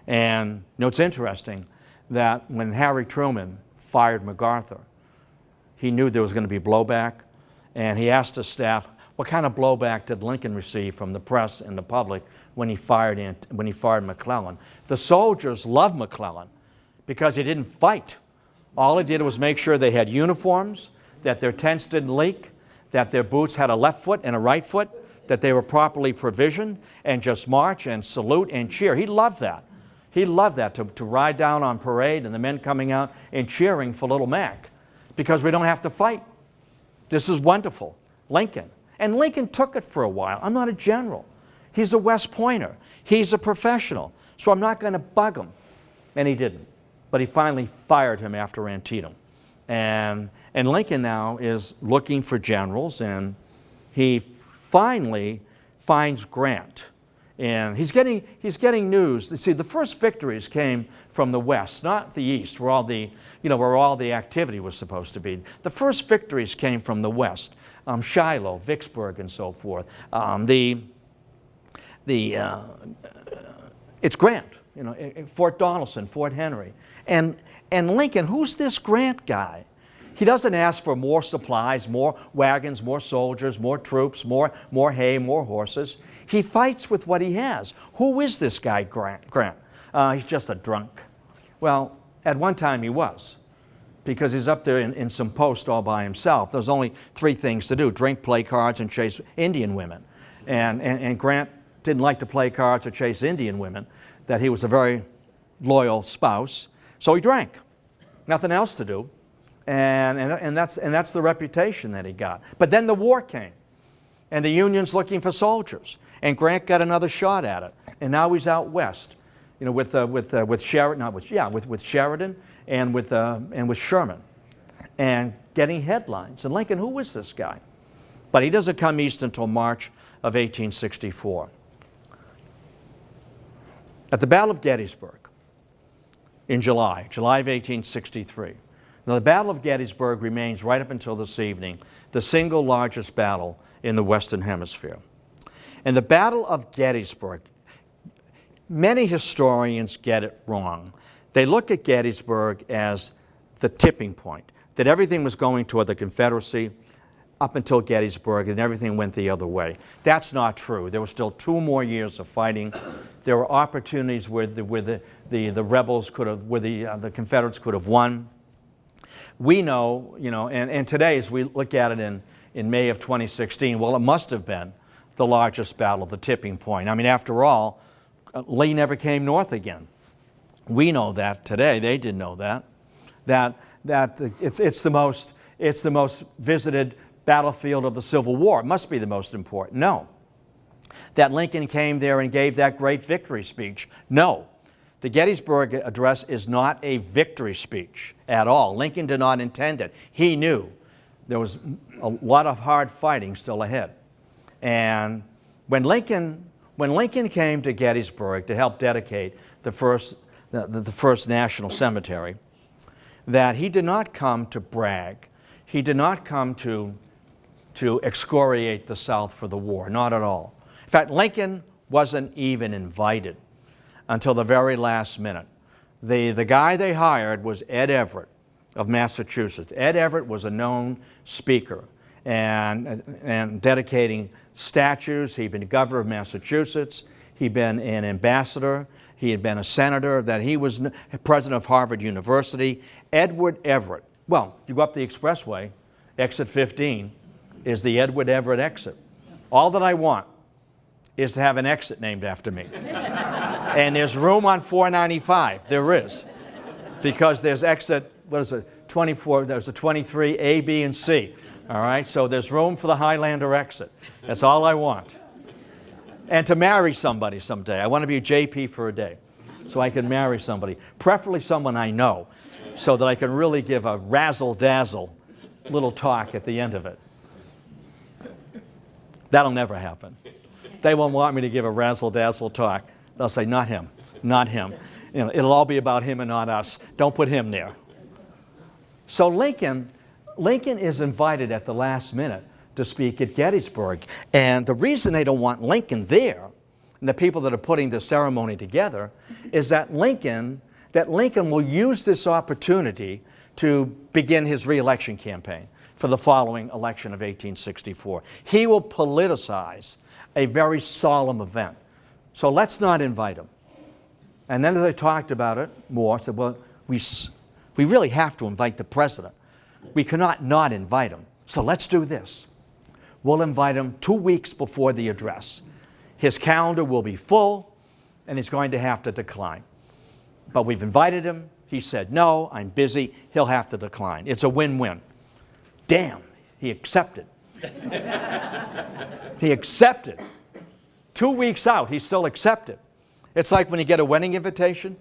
And it's interesting that when Harry Truman fired MacArthur, he knew there was going to be blowback, and he asked his staff, what kind of blowback did Lincoln receive from the press and the public when he fired McClellan? The soldiers loved McClellan because he didn't fight. All he did was make sure they had uniforms, that their tents didn't leak, that their boots had a left foot and a right foot, that they were properly provisioned, and just march and salute and cheer. He loved that. He loved that, to ride down on parade and the men coming out and cheering for Little Mac, because we don't have to fight. This is wonderful. Lincoln. And Lincoln took it for a while. I'm not a general. He's a West Pointer. He's a professional. So I'm not going to bug him. And he didn't. But he finally fired him after Antietam. And Lincoln now is looking for generals, and he finally finds Grant. And he's getting news. See, the first victories came from the West, not the East, where all the activity was supposed to be. The first victories came from the West, Shiloh, Vicksburg, and so forth. It's Grant, Fort Donelson, Fort Henry, and Lincoln. Who's this Grant guy? He doesn't ask for more supplies, more wagons, more soldiers, more troops, more hay, more horses. He fights with what he has. Who is this guy, Grant? He's just a drunk. Well, at one time he was, because he's up there in some post all by himself. There's only 3 things to do: drink, play cards, and chase Indian women. And Grant didn't like to play cards or chase Indian women, that he was a very loyal spouse. So he drank. Nothing else to do. And that's the reputation that he got. But then the war came, and the Union's looking for soldiers, and Grant got another shot at it. And now he's out west, with Sheridan and with Sherman, and getting headlines. And Lincoln, who is this guy? But he doesn't come east until March of 1864. At the Battle of Gettysburg, in July of 1863. Now, the Battle of Gettysburg remains right up until this evening the single largest battle in the Western Hemisphere. And the Battle of Gettysburg, many historians get it wrong. They look at Gettysburg as the tipping point, that everything was going toward the Confederacy up until Gettysburg, and everything went the other way. That's not true. There were still 2 more years of fighting. There were opportunities where the rebels could have, where the Confederates could have won. We know, and today as we look at it in May of 2016, well, it must have been the largest battle, the tipping point. I mean, after all, Lee never came north again. We know that today. They didn't know that. That it's the most visited battlefield of the Civil War. It must be the most important. No. That Lincoln came there and gave that great victory speech. No. The Gettysburg Address is not a victory speech at all. Lincoln did not intend it. He knew there was a lot of hard fighting still ahead. And when Lincoln came to Gettysburg to help dedicate the first national cemetery, that he did not come to brag. He did not come to excoriate the South for the war, not at all. In fact, Lincoln wasn't even invited until the very last minute. The guy they hired was Ed Everett of Massachusetts. Ed Everett was a known speaker and dedicating statues. He'd been governor of Massachusetts. He'd been an ambassador. He had been a senator. That he was president of Harvard University. Edward Everett. Well, you go up the expressway, exit 15 is the Edward Everett exit. All that I want is to have an exit named after me. And there's room on 495. There is. Because there's exit, 24, there's a 23, A, B, and C. All right, so there's room for the Hylander exit. That's all I want. And to marry somebody someday. I want to be a JP for a day so I can marry somebody, preferably someone I know, so that I can really give a razzle-dazzle little talk at the end of it. That'll never happen. They won't want me to give a razzle-dazzle talk. They'll say, not him, not him. It'll all be about him and not us. Don't put him there. So Lincoln is invited at the last minute to speak at Gettysburg. And the reason they don't want Lincoln there, and the people that are putting the ceremony together, is that Lincoln will use this opportunity to begin his re-election campaign for the following election of 1864. He will politicize a very solemn event. So let's not invite him. And then as I talked about it more, I said, well, we really have to invite the president. We cannot not invite him. So let's do this. We'll invite him 2 weeks before the address. His calendar will be full, and he's going to have to decline. But we've invited him. He said, no, I'm busy. He'll have to decline. It's a win-win. Damn, he accepted. He accepted. 2 weeks out, he still accepted. It's like when you get a wedding invitation,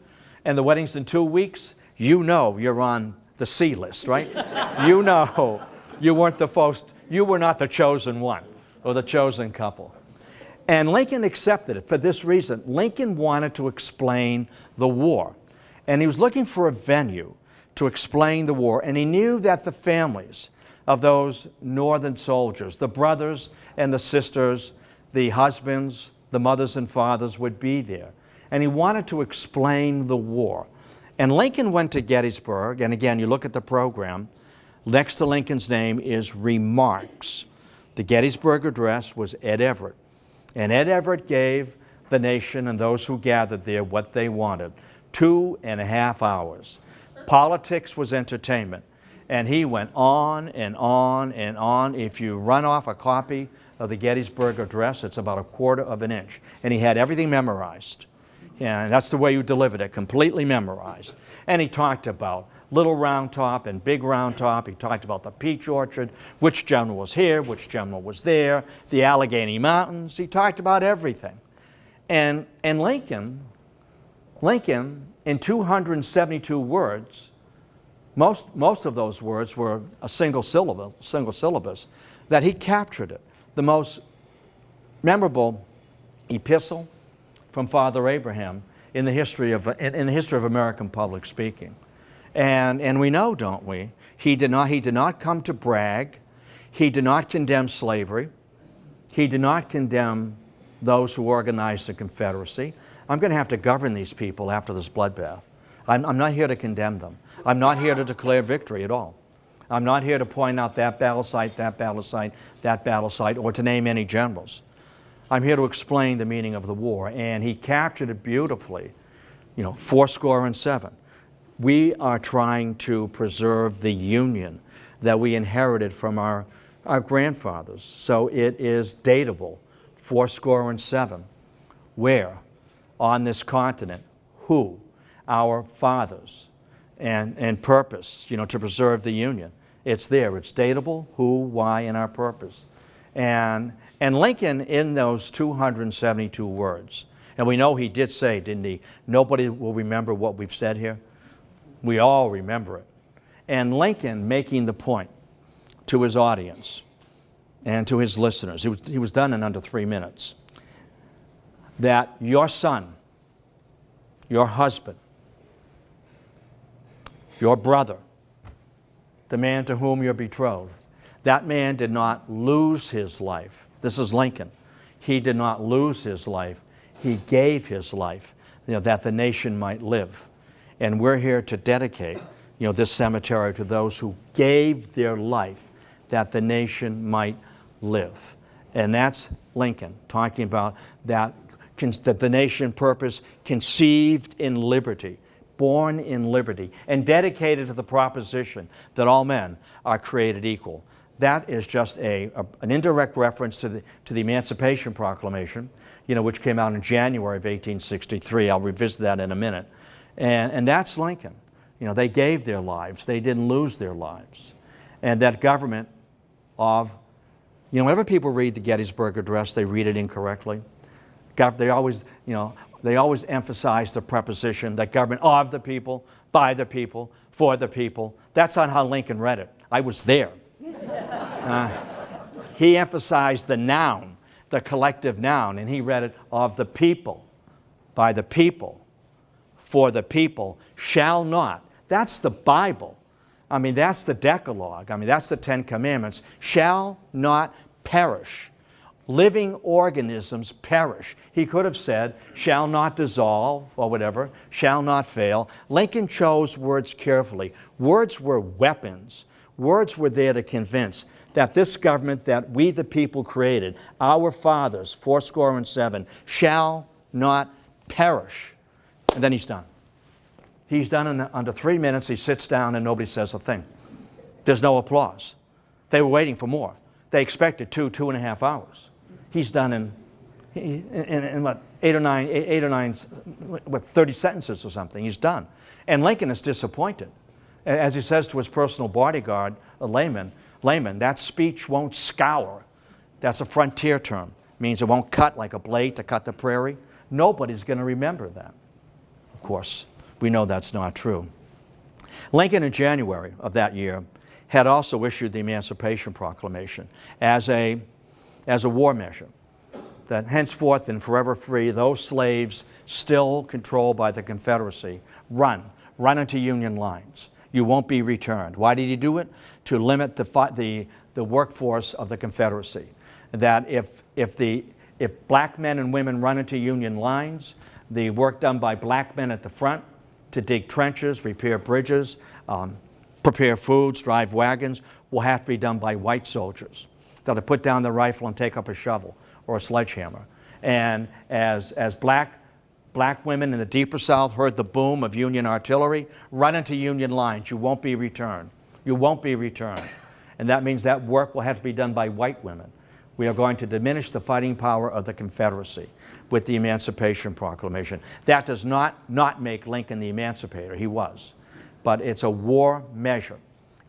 and the wedding's in 2 weeks, you know you're on the C list, right? You know you weren't the first, you were not the chosen one or the chosen couple. And Lincoln accepted it for this reason. Lincoln wanted to explain the war. And he was looking for a venue to explain the war. And he knew that the families of those Northern soldiers, the brothers and the sisters, the husbands, the mothers and fathers would be there. And he wanted to explain the war. And Lincoln went to Gettysburg, and again, you look at the program, next to Lincoln's name is Remarks. The Gettysburg Address was Ed Everett. And Ed Everett gave the nation and those who gathered there what they wanted. 2.5 hours. Politics was entertainment. And he went on and on and on. If you run off a copy of the Gettysburg Address, it's about 1/4 of an inch. And he had everything memorized. And that's the way you delivered it, completely memorized. And he talked about Little Round Top and Big Round Top. He talked about the peach orchard, which general was here, which general was there, the Allegheny Mountains. He talked about everything. And Lincoln, in 272 words, most of those words were a single syllabus, that he captured it. The most memorable epistle from Father Abraham in the history of American public speaking. And we know, don't we? He did not come to brag. He did not condemn slavery. He did not condemn those who organized the Confederacy. I'm going to have to govern these people after this bloodbath. I'm not here to condemn them. I'm not here to declare victory at all. I'm not here to point out that battle site, that battle site, that battle site, or to name any generals. I'm here to explain the meaning of the war, and he captured it beautifully, 77. We are trying to preserve the Union that we inherited from our grandfathers. So it is datable, 77. Where? On this continent. Who? Our fathers. And purpose, to preserve the Union. It's there. It's datable, who, why, and our purpose. And Lincoln, in those 272 words, and we know he did say, didn't he, nobody will remember what we've said here. We all remember it. And Lincoln making the point to his audience and to his listeners, he was done in under 3 minutes, that your son, your husband, your brother, the man to whom you're betrothed, that man did not lose his life. This is Lincoln. He did not lose his life. He gave his life, that the nation might live. And we're here to dedicate, this cemetery to those who gave their life that the nation might live. And that's Lincoln talking about that the nation purpose conceived in liberty, born in liberty, and dedicated to the proposition that all men are created equal. That is just an indirect reference to the Emancipation Proclamation, which came out in January of 1863. I'll revisit that in a minute. And that's Lincoln. They gave their lives. They didn't lose their lives. And that government of, whenever people read the Gettysburg Address, they read it incorrectly. They always emphasize the preposition that government of the people, by the people, for the people. That's not how Lincoln read it. I was there. He emphasized the noun, the collective noun, and he read it of the people, by the people, for the people, shall not. That's the Bible. That's the Decalogue. That's the Ten Commandments. Shall not perish. Living organisms perish. He could have said, shall not dissolve, or whatever, shall not fail. Lincoln chose words carefully. Words were weapons. Words were there to convince that this government that we the people created, our fathers, 77, shall not perish. And then he's done. He's done in under 3 minutes. He sits down and nobody says a thing. There's no applause. They were waiting for more. They expected 2.5 hours. He's done in what, 8 or 9, 30 sentences or something. He's done. And Lincoln is disappointed. As he says to his personal bodyguard, Layman, that speech won't scour. That's a frontier term. It means it won't cut like a blade to cut the prairie. Nobody's going to remember that. Of course, we know that's not true. Lincoln, in January of that year, had also issued the Emancipation Proclamation as a war measure, that henceforth and forever free, those slaves still controlled by the Confederacy, run into Union lines. You won't be returned. Why did he do it? To limit the workforce of the Confederacy. That if black men and women run into Union lines, the work done by black men at the front to dig trenches, repair bridges, prepare foods, drive wagons, will have to be done by white soldiers. They'll have to put down the rifle and take up a shovel or a sledgehammer. And as black women in the deeper South heard the boom of Union artillery, run into Union lines. You won't be returned. You won't be returned. And that means that work will have to be done by white women. We are going to diminish the fighting power of the Confederacy with the Emancipation Proclamation. That does not make Lincoln the emancipator. He was. But it's a war measure.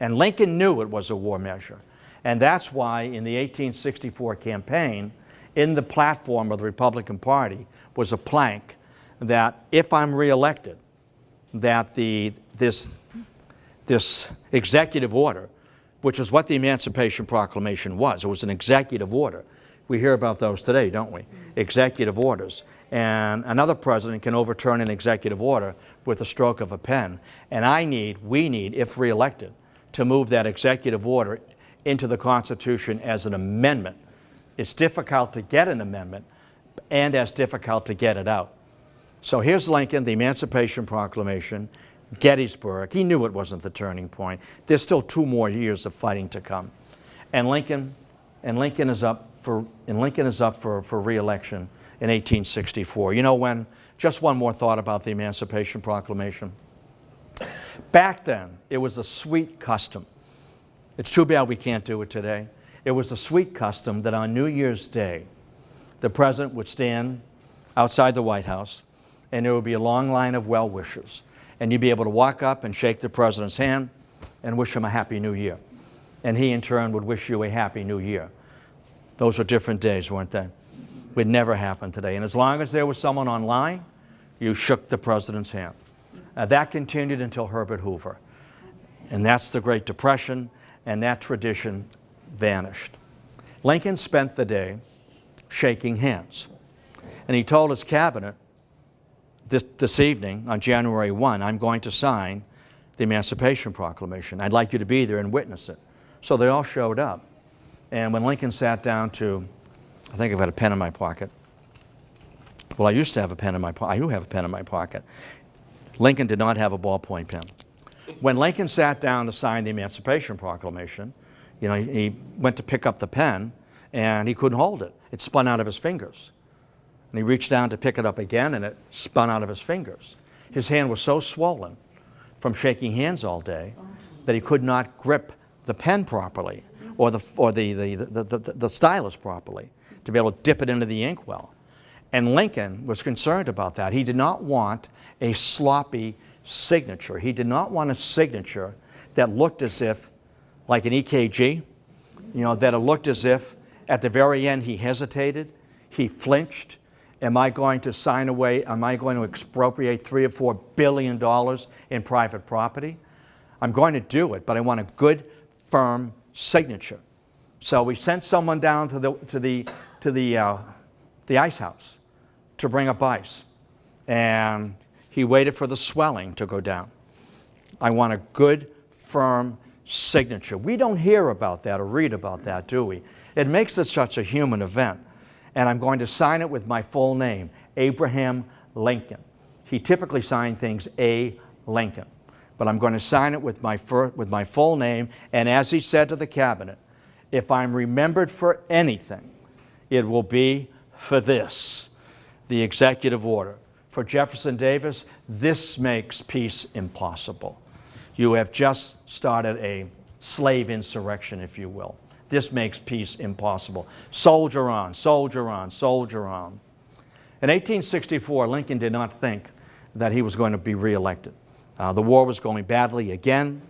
And Lincoln knew it was a war measure. And that's why in the 1864 campaign, in the platform of the Republican Party was a plank that if I'm reelected, that this executive order, which is what the Emancipation Proclamation was. It was an executive order We hear about those today, don't we? Executive orders. And another president can overturn an executive order with a stroke of a pen. And we need, if reelected, to move that executive order into the Constitution as an amendment. It's difficult to get an amendment and as difficult to get it out. So here's Lincoln, the Emancipation Proclamation, Gettysburg. He knew it wasn't the turning point. There's still 2 more years of fighting to come. And Lincoln is up for re-election in 1864. You know when, just one more thought about the Emancipation Proclamation. Back then, it was a sweet custom. It's too bad we can't do it today. It was a sweet custom that on New Year's Day, the president would stand outside the White House, and there would be a long line of well-wishers. And you'd be able to walk up and shake the president's hand and wish him a Happy New Year. And he, in turn, would wish you a Happy New Year. Those were different days, weren't they? Would never happen today. And as long as there was someone online, you shook the president's hand. That continued until Herbert Hoover. And that's the Great Depression, and that tradition vanished. Lincoln spent the day shaking hands. And he told his cabinet this evening, on January 1, I'm going to sign the Emancipation Proclamation. I'd like you to be there and witness it. So they all showed up. And when Lincoln sat down to, I think I've got a pen in my pocket. Well, I used to have a pen in my pocket. I do have a pen in my pocket. Lincoln did not have a ballpoint pen. When Lincoln sat down to sign the Emancipation Proclamation, you know, he went to pick up the pen, and he couldn't hold it. It spun out of his fingers. And he reached down to pick it up again, and it spun out of his fingers. His hand was so swollen from shaking hands all day that he could not grip the pen properly or the stylus properly to be able to dip it into the inkwell. And Lincoln was concerned about that. He did not want a sloppy signature. He did not want a signature that looked as if, like an EKG, you know, that it looked as if at the very end he hesitated, he flinched. Am I going to sign away, am I going to expropriate $3 or $4 billion in private property? I'm going to do it, but I want a good, firm signature. So we sent someone down to the ice house to bring up ice. And he waited for the swelling to go down. I want a good, firm signature. We don't hear about that or read about that, do we? It makes it such a human event. And I'm going to sign it with my full name, Abraham Lincoln. He typically signed things A. Lincoln. But I'm going to sign it with my full name. And as he said to the cabinet, if I'm remembered for anything, it will be for this, the executive order. For Jefferson Davis, this makes peace impossible. You have just started a slave insurrection, if you will. This makes peace impossible. Soldier on, soldier on, soldier on. In 1864, Lincoln did not think that he was going to be reelected. The war was going badly again.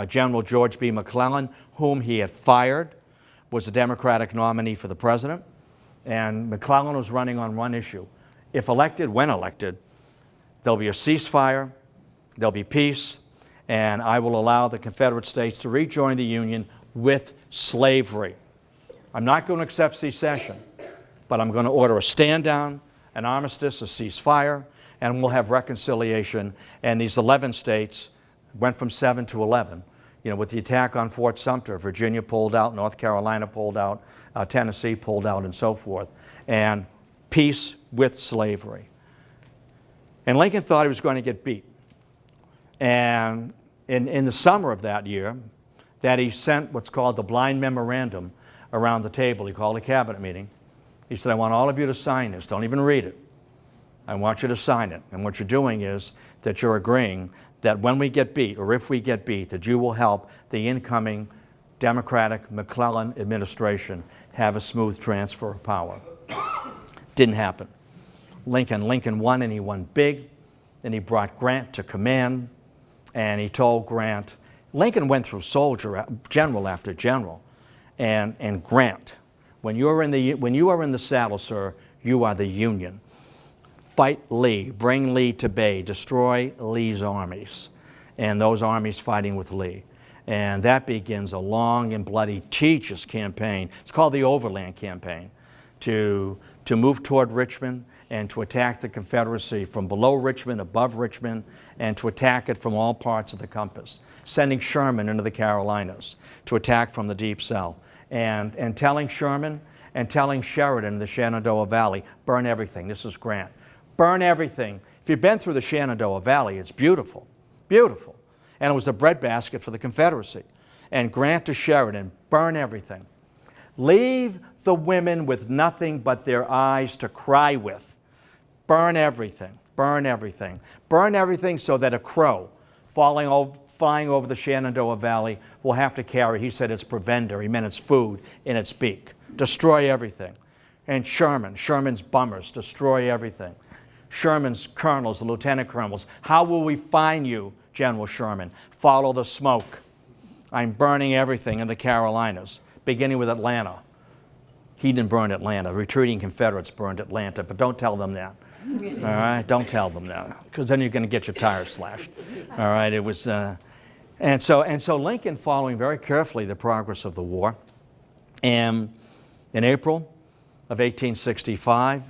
General George B. McClellan, whom he had fired, was the Democratic nominee for the president. And McClellan was running on one issue. If elected, when elected, there'll be a ceasefire, there'll be peace, and I will allow the Confederate States to rejoin the Union with slavery. I'm not going to accept secession, but I'm going to order a stand down, an armistice, a ceasefire, and we'll have reconciliation. And these 11 states went from 7 to 11. You know, with the attack on Fort Sumter, Virginia pulled out, North Carolina pulled out, Tennessee pulled out, and so forth. And peace with slavery. And Lincoln thought he was going to get beat. And in the summer of that year, that he sent what's called the blind memorandum around the table. He called a cabinet meeting. He said, I want all of you to sign this. Don't even read it. I want you to sign it. And what you're doing is that you're agreeing that when we get beat, or if we get beat, that you will help the incoming Democratic McClellan administration have a smooth transfer of power. Didn't happen. Lincoln won, and he won big. And he brought Grant to command, and he told Grant, Lincoln went through general after general, and Grant, when you are in the saddle, sir, you are the Union. Fight Lee, bring Lee to bay, destroy Lee's armies, and those armies fighting with Lee. And that begins a long and bloody, tedious campaign. It's called the Overland Campaign. to move toward Richmond and to attack the Confederacy from below Richmond, above Richmond, and to attack it from all parts of the compass, sending Sherman into the Carolinas to attack from the Deep South, and telling Sherman and telling Sheridan in the Shenandoah Valley, burn everything. This is Grant. Burn everything. If you've been through the Shenandoah Valley, it's beautiful, beautiful. And it was the breadbasket for the Confederacy. And Grant to Sheridan, burn everything. Leave the women with nothing but their eyes to cry with. Burn everything, burn everything. Burn everything so that a crow flying over the Shenandoah Valley will have to carry, he said, its provender, he meant its food, in its beak. Destroy everything. And Sherman's bummers, destroy everything. Sherman's colonels, the lieutenant colonels, how will we find you, General Sherman? Follow the smoke. I'm burning everything in the Carolinas, beginning with Atlanta. He didn't burn Atlanta. Retreating Confederates burned Atlanta, but don't tell them that. All right, don't tell them that, because then you're going to get your tires slashed. All right, it was, and so Lincoln, following very carefully the progress of the war, and in April of 1865,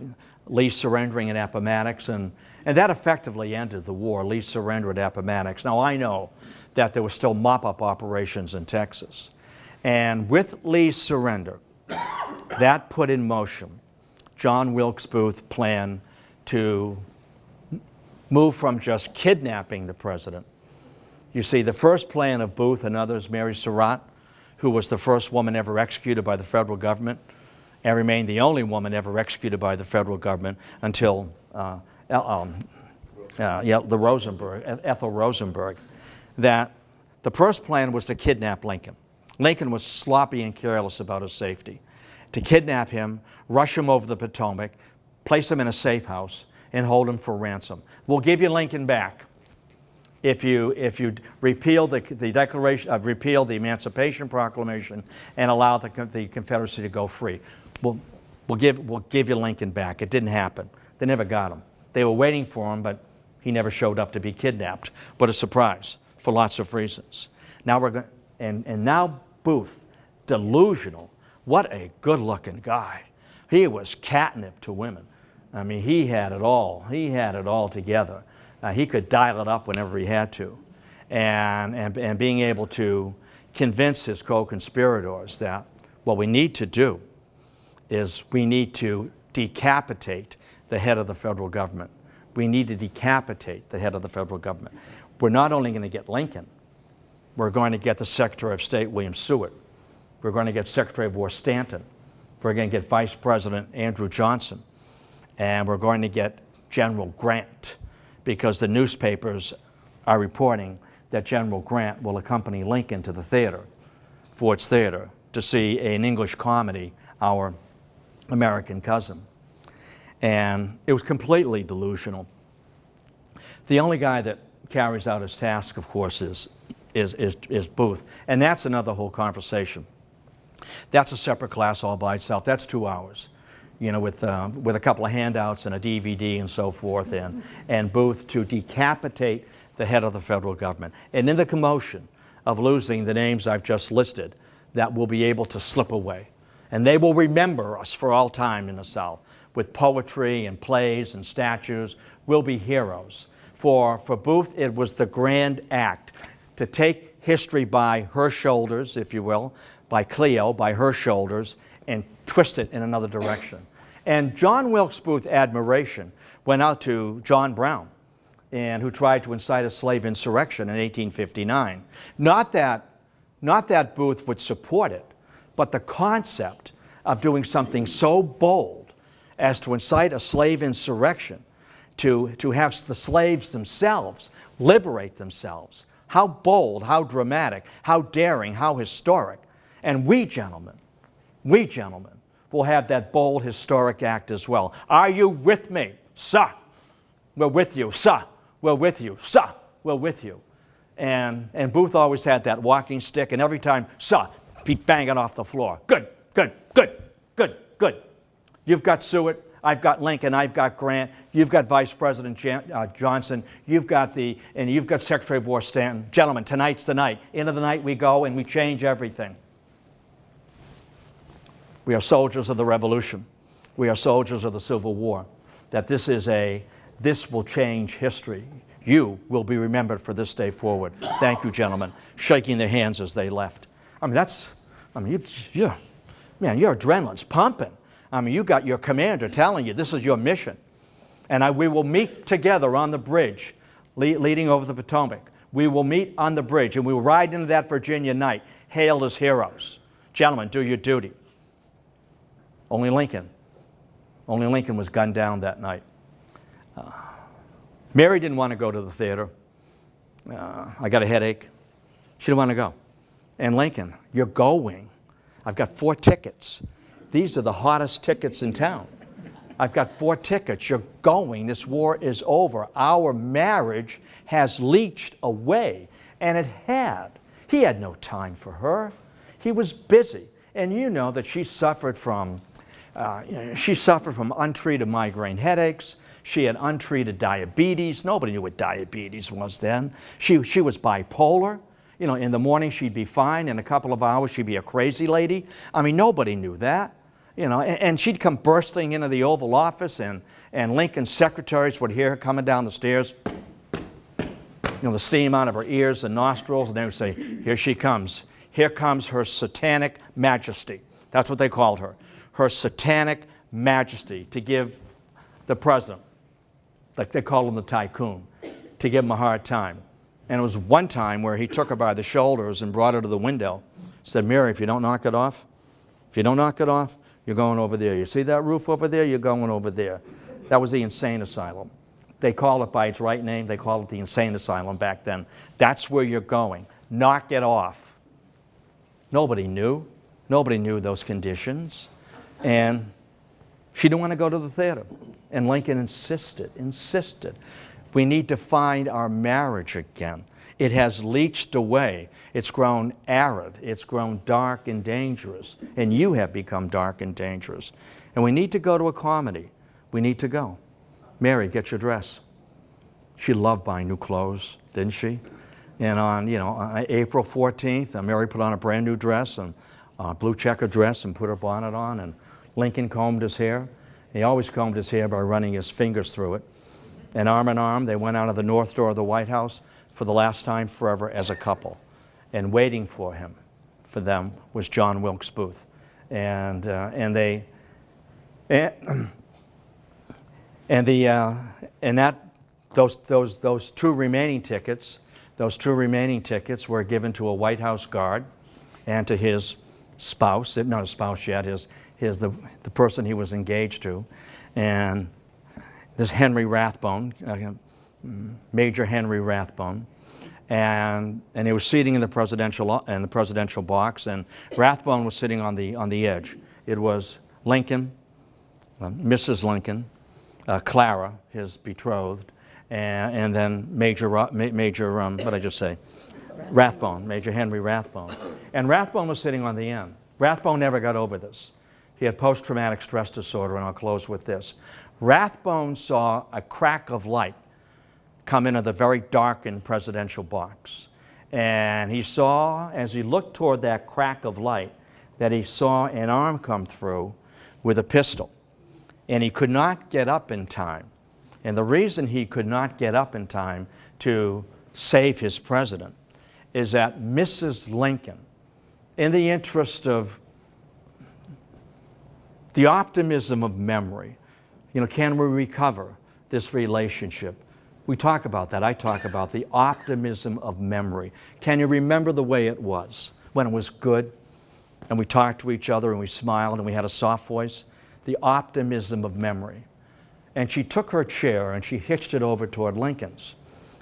Lee surrendering at Appomattox, and that effectively ended the war. Lee surrendered at Appomattox. Now I know that there were still mop-up operations in Texas, and with Lee's surrender, that put in motion John Wilkes Booth's plan to move from just kidnapping the president. You see, the first plan of Booth and others, Mary Surratt, who was the first woman ever executed by the federal government, and remained the only woman ever executed by the federal government until Ethel Rosenberg, that the first plan was to kidnap Lincoln. Lincoln was sloppy and careless about his safety. To kidnap him, rush him over the Potomac, place him in a safe house, and hold him for ransom. We'll give you Lincoln back if you repeal the Declaration, repeal the Emancipation Proclamation, and allow the Confederacy to go free. We'll give you Lincoln back. It didn't happen. They never got him. They were waiting for him, but he never showed up to be kidnapped. What a surprise, for lots of reasons. Now we're going, and now Booth, delusional. What a good-looking guy. He was catnip to women. I mean, he had it all. He had it all together. He could dial it up whenever he had to. And being able to convince his co-conspirators that what we need to do is we need to decapitate the head of the federal government. We need to decapitate the head of the federal government. We're not only going to get Lincoln, we're going to get the Secretary of State, William Seward. We're going to get Secretary of War Stanton. We're going to get Vice President Andrew Johnson. And we're going to get General Grant, because the newspapers are reporting that General Grant will accompany Lincoln to the theater, Ford's Theater, to see an English comedy, Our American Cousin. And it was completely delusional. The only guy that carries out his task, of course, is Booth. And that's another whole conversation. That's a separate class all by itself. That's 2 hours, you know, with a couple of handouts and a DVD and so forth, and Booth to decapitate the head of the federal government. And in the commotion of losing the names I've just listed, that will be able to slip away. And they will remember us for all time in the South. With poetry and plays and statues, we'll be heroes. For Booth, it was the grand act to take history by her shoulders, if you will, by Cleo, by her shoulders, and twist it in another direction. And John Wilkes Booth's admiration went out to John Brown, and who tried to incite a slave insurrection in 1859. Not that Booth would support it, but the concept of doing something so bold as to incite a slave insurrection, to have the slaves themselves liberate themselves. How bold, how dramatic, how daring, how historic. And we gentlemen will have that bold, historic act as well. Are you with me? Sir, we're with you. Sir, we're with you. Sir, we're with you. And Booth always had that walking stick, and every time, sir, he'd bang it off the floor. Good, good, good, good, good. You've got Seward, I've got Lincoln, I've got Grant, you've got Vice President Johnson, you've got Secretary of War Stanton. Gentlemen, tonight's the night. Into the night we go, and we change everything. We are soldiers of the Revolution. We are soldiers of the Civil War. That this will change history. You will be remembered for this day forward. Thank you, gentlemen. Shaking their hands as they left. I mean, your adrenaline's pumping. I mean, you got your commander telling you this is your mission. And we will meet together on the bridge leading over the Potomac. We will meet on the bridge and we will ride into that Virginia night, hailed as heroes. Gentlemen, do your duty. Only Lincoln was gunned down that night. Mary didn't want to go to the theater. I got a headache. She didn't want to go. And Lincoln, you're going. I've got 4 tickets. These are the hottest tickets in town. I've got 4 tickets. You're going. This war is over. Our marriage has leached away. And it had. He had no time for her. He was busy. And you know that she suffered from untreated migraine headaches. She had untreated diabetes. Nobody knew what diabetes was then. She was bipolar. You know, in the morning she'd be fine. In a couple of hours she'd be a crazy lady. I mean, nobody knew that. You know, and she'd come bursting into the Oval Office, and Lincoln's secretaries would hear her coming down the stairs. You know, the steam out of her ears and nostrils, and they would say, "Here she comes. Here comes her satanic majesty." That's what they called her. Her satanic majesty, to give the president, like they call him the tycoon, to give him a hard time. And it was one time where he took her by the shoulders and brought her to the window, said, "Mary, if you don't knock it off, you're going over there. You see that roof over there? You're going over there." That was the insane asylum. They call it by its right name. They called it the insane asylum back then. That's where you're going. Knock it off. Nobody knew. Nobody knew those conditions. And she didn't want to go to the theater. And Lincoln insisted. We need to find our marriage again. It has leached away. It's grown arid. It's grown dark and dangerous. And you have become dark and dangerous. And we need to go to a comedy. We need to go. Mary, get your dress. She loved buying new clothes, didn't she? And on April 14th, Mary put on a brand new dress, and a blue checker dress, and put her bonnet on. And Lincoln combed his hair. He always combed his hair by running his fingers through it. And arm in arm, they went out of the north door of the White House for the last time forever as a couple. And waiting for them, was John Wilkes Booth. Those two remaining tickets were given to a White House guard and to his spouse, not a spouse yet, the person he was engaged to, and this Henry Rathbone, Major Henry Rathbone, and he was seating in the presidential box, and Rathbone was sitting on the edge. It was Lincoln, Mrs. Lincoln, Clara, his betrothed, and then Rathbone, Major Henry Rathbone. And Rathbone was sitting on the end. Rathbone never got over this. He had post-traumatic stress disorder, and I'll close with this. Rathbone saw a crack of light come into the very darkened presidential box. And he saw, as he looked toward that crack of light, that he saw an arm come through with a pistol. And he could not get up in time. And the reason he could not get up in time to save his president is that Mrs. Lincoln, in the interest of the optimism of memory, can we recover this relationship? We talk about that. I talk about the optimism of memory. Can you remember the way it was when it was good and we talked to each other and we smiled and we had a soft voice? The optimism of memory. And she took her chair and she hitched it over toward Lincoln's.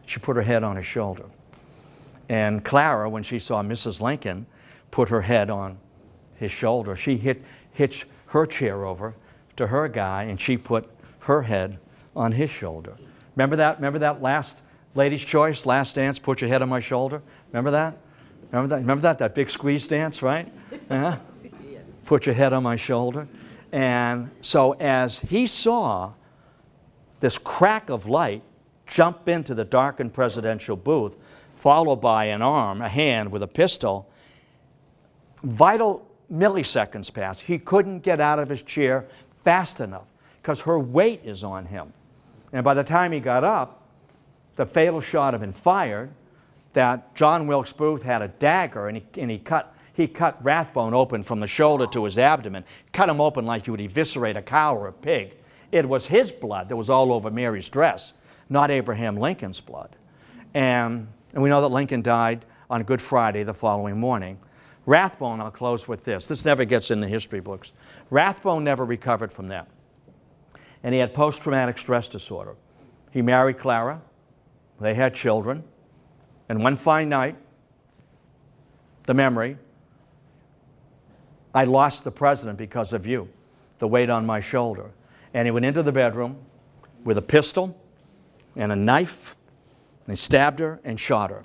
She put her head on his shoulder. And Clara, when she saw Mrs. Lincoln put her head on his shoulder, she hitched her chair over to her guy and she put her head on his shoulder. Remember that last Lady's Choice, last dance, put your head on my shoulder? Remember that? That big squeeze dance, right? Uh-huh. Put your head on my shoulder. And so as he saw this crack of light jump into the darkened presidential booth, followed by a hand with a pistol, vital milliseconds passed. He couldn't get out of his chair fast enough because her weight is on him. And by the time he got up, the fatal shot had been fired, that John Wilkes Booth had a dagger, and he cut Rathbone open from the shoulder to his abdomen, cut him open like you would eviscerate a cow or a pig. It was his blood that was all over Mary's dress, not Abraham Lincoln's blood. And we know that Lincoln died on Good Friday the following morning. Rathbone, I'll close with this. This never gets in the history books. Rathbone never recovered from that. And he had post-traumatic stress disorder. He married Clara. They had children. And one fine night, the memory, I lost the president because of you, the weight on my shoulder. And he went into the bedroom with a pistol and a knife, and he stabbed her and shot her.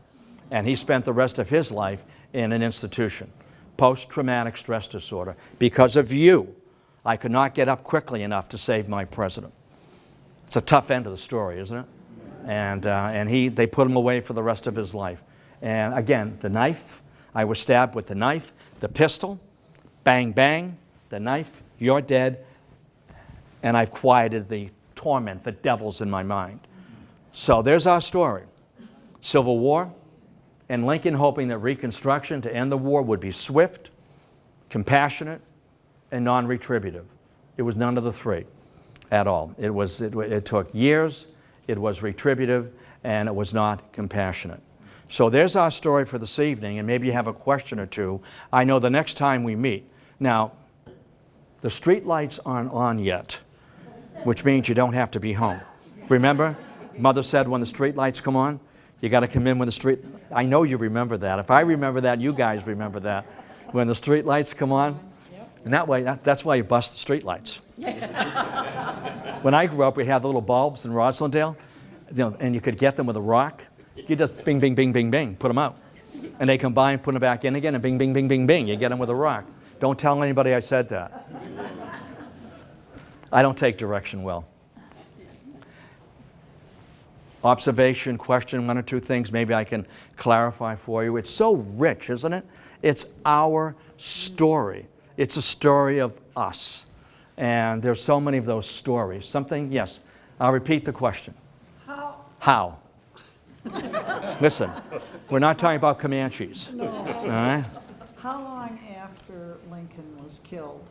And he spent the rest of his life in an institution, post-traumatic stress disorder. Because of you, I could not get up quickly enough to save my president. It's a tough end of the story, isn't it? And they put him away for the rest of his life. And again, the knife, I was stabbed with the knife, the pistol, bang, bang, the knife, you're dead, and I've quieted the torment, the devil's in my mind. So there's our story. Civil War, and Lincoln hoping that Reconstruction to end the war would be swift, compassionate, and non-retributive. It was none of the three at all. It took years, it was retributive, and it was not compassionate. So there's our story for this evening, and maybe you have a question or two. I know the next time we meet. Now, the street lights aren't on yet, which means you don't have to be home. Remember, Mother said when the street lights come on, you got to come in when the street... I know you remember that. If I remember that, you guys remember that. When the street lights come on, and that way, that's why you bust the street lights. When I grew up, we had the little bulbs in Roslindale, and you could get them with a rock. You just bing, bing, bing, bing, bing, put them out. And they come by and put them back in again, and bing, bing, bing, bing, bing. You get them with a rock. Don't tell anybody I said that. I don't take direction well. Observation, question, one or two things maybe I can clarify for you. It's so rich, isn't it? It's our story. It's a story of us. And there's so many of those stories. Something, yes. I'll repeat the question. How? Listen, we're not talking about Comanches. No. All right? How long after Lincoln was killed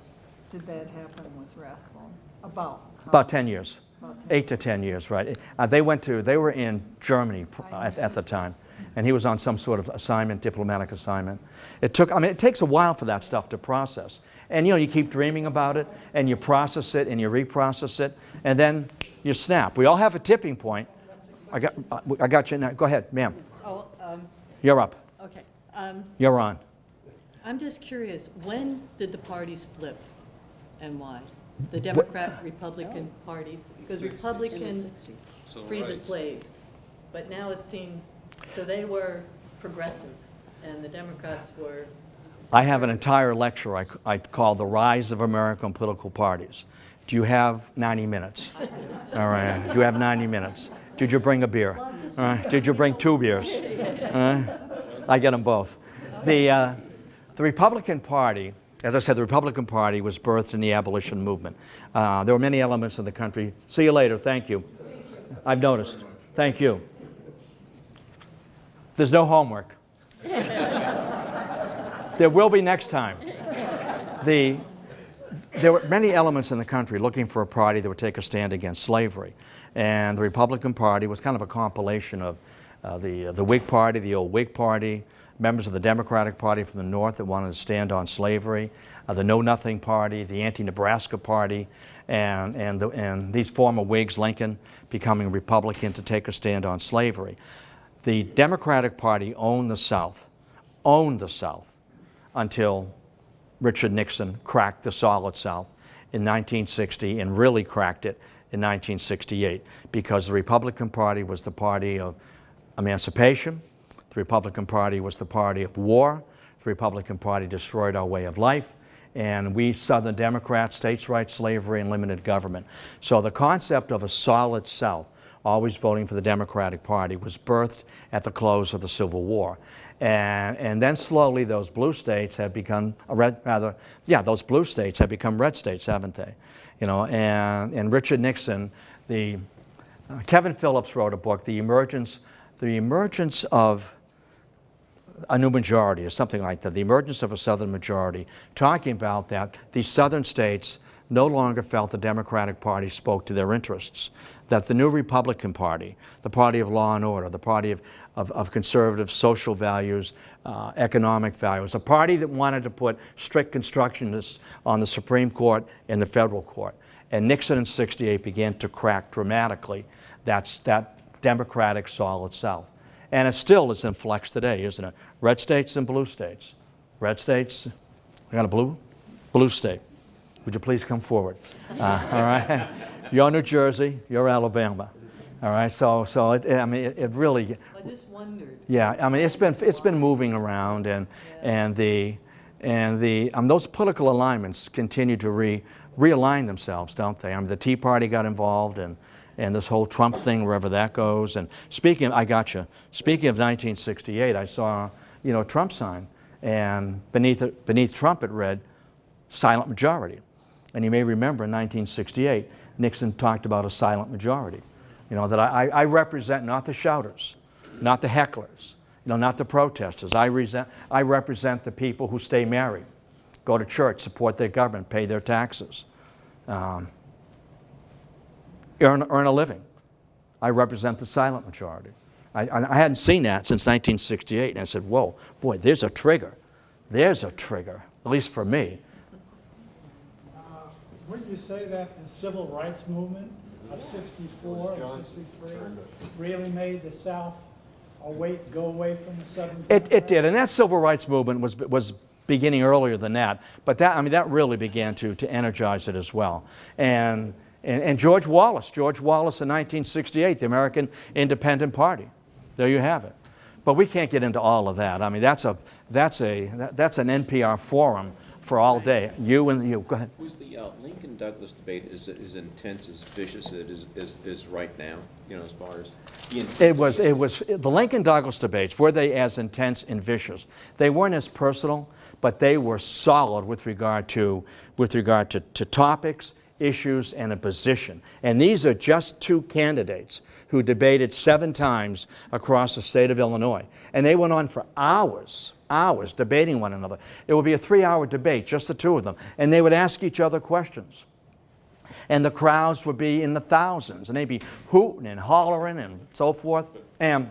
did that happen with Rathbone? About 10 years. About 10. 8 to 10 years, right. They were in Germany at the time, and he was on some sort of assignment, diplomatic assignment. It takes a while for that stuff to process. And you keep dreaming about it, and you process it, and you reprocess it, and then you snap. We all have a tipping point. I got you now. Go ahead, ma'am. Oh, You're up. okay. You're on. I'm just curious, when did the parties flip and why? The Democrat, Republican parties? Because Republicans freed the slaves, but now it seems, so they were progressive and the Democrats were... I have an entire lecture I call The Rise of American Political Parties. Do you have 90 minutes? All right. Do you have 90 minutes? Did you bring a beer? All right. Did you bring 2 beers? I get them both. The Republican Party, as I said, the Republican Party was birthed in the abolition movement. There were many elements in the country. See you later. Thank you. I've noticed. Thank you. There's no homework. There will be next time. There were many elements in the country looking for a party that would take a stand against slavery. And the Republican Party was kind of a compilation of the Whig Party, the old Whig Party, members of the Democratic Party from the North that wanted to stand on slavery, the Know Nothing Party, the Anti-Nebraska Party, and these former Whigs, Lincoln, becoming Republican to take a stand on slavery. The Democratic Party owned the South until Richard Nixon cracked the solid South in 1960 and really cracked it in 1968 because the Republican Party was the party of emancipation. The Republican Party was the party of war. The Republican Party destroyed our way of life. And we Southern Democrats, states' rights, slavery, and limited government. So the concept of a solid South always voting for the Democratic Party, was birthed at the close of the Civil War. And then slowly those blue states have become those blue states have become red states, haven't they? You know, and Richard Nixon, Kevin Phillips wrote a book, The Emergence of a New Majority, or something like that, The Emergence of a Southern Majority, talking about that these southern states no longer felt the Democratic Party spoke to their interests, that the new Republican Party, the party of law and order, the party of conservative social values, economic values, a party that wanted to put strict constructionists on the Supreme Court and the federal court. And Nixon in '68 began to crack dramatically that Democratic solid South. And it still is in flux today, isn't it? Red states and blue states. Red states, I got a blue state. Would you please come forward? All right. You're New Jersey, you're Alabama. All right. So it really. I just wondered. Yeah. I mean, it's been moving around, and those political alignments continue to realign themselves, don't they? I mean, the Tea Party got involved, and this whole Trump thing, wherever that goes. And speaking of 1968, I saw a Trump sign, and beneath Trump it read silent majority. And you may remember in 1968, Nixon talked about a silent majority. You know, that I represent not the shouters, not the hecklers, not the protesters. I represent the people who stay married, go to church, support their government, pay their taxes, earn a living. I represent the silent majority. I hadn't seen that since 1968, and I said, whoa, boy, there's a trigger. There's a trigger, at least for me. Wouldn't you say that the civil rights movement of '64 and '63 really made the South go away from the Southern? It did, and that civil rights movement was beginning earlier than that. But that really began to energize it as well. And George Wallace in 1968, the American Independent Party. There you have it. But we can't get into all of that. I mean, that's an NPR forum for all day. You. Go ahead. Was the Lincoln-Douglas debate as intense, as vicious as it is right now? As far as the intensity? It was the Lincoln-Douglas debates. Were they as intense and vicious? They weren't as personal, but they were solid with regard to topics, issues, and a position. And these are just two candidates who debated 7 times across the state of Illinois. And they went on for hours debating one another. It would be a 3-hour debate, just the two of them. And they would ask each other questions. And the crowds would be in the thousands. And they'd be hooting and hollering and so forth. And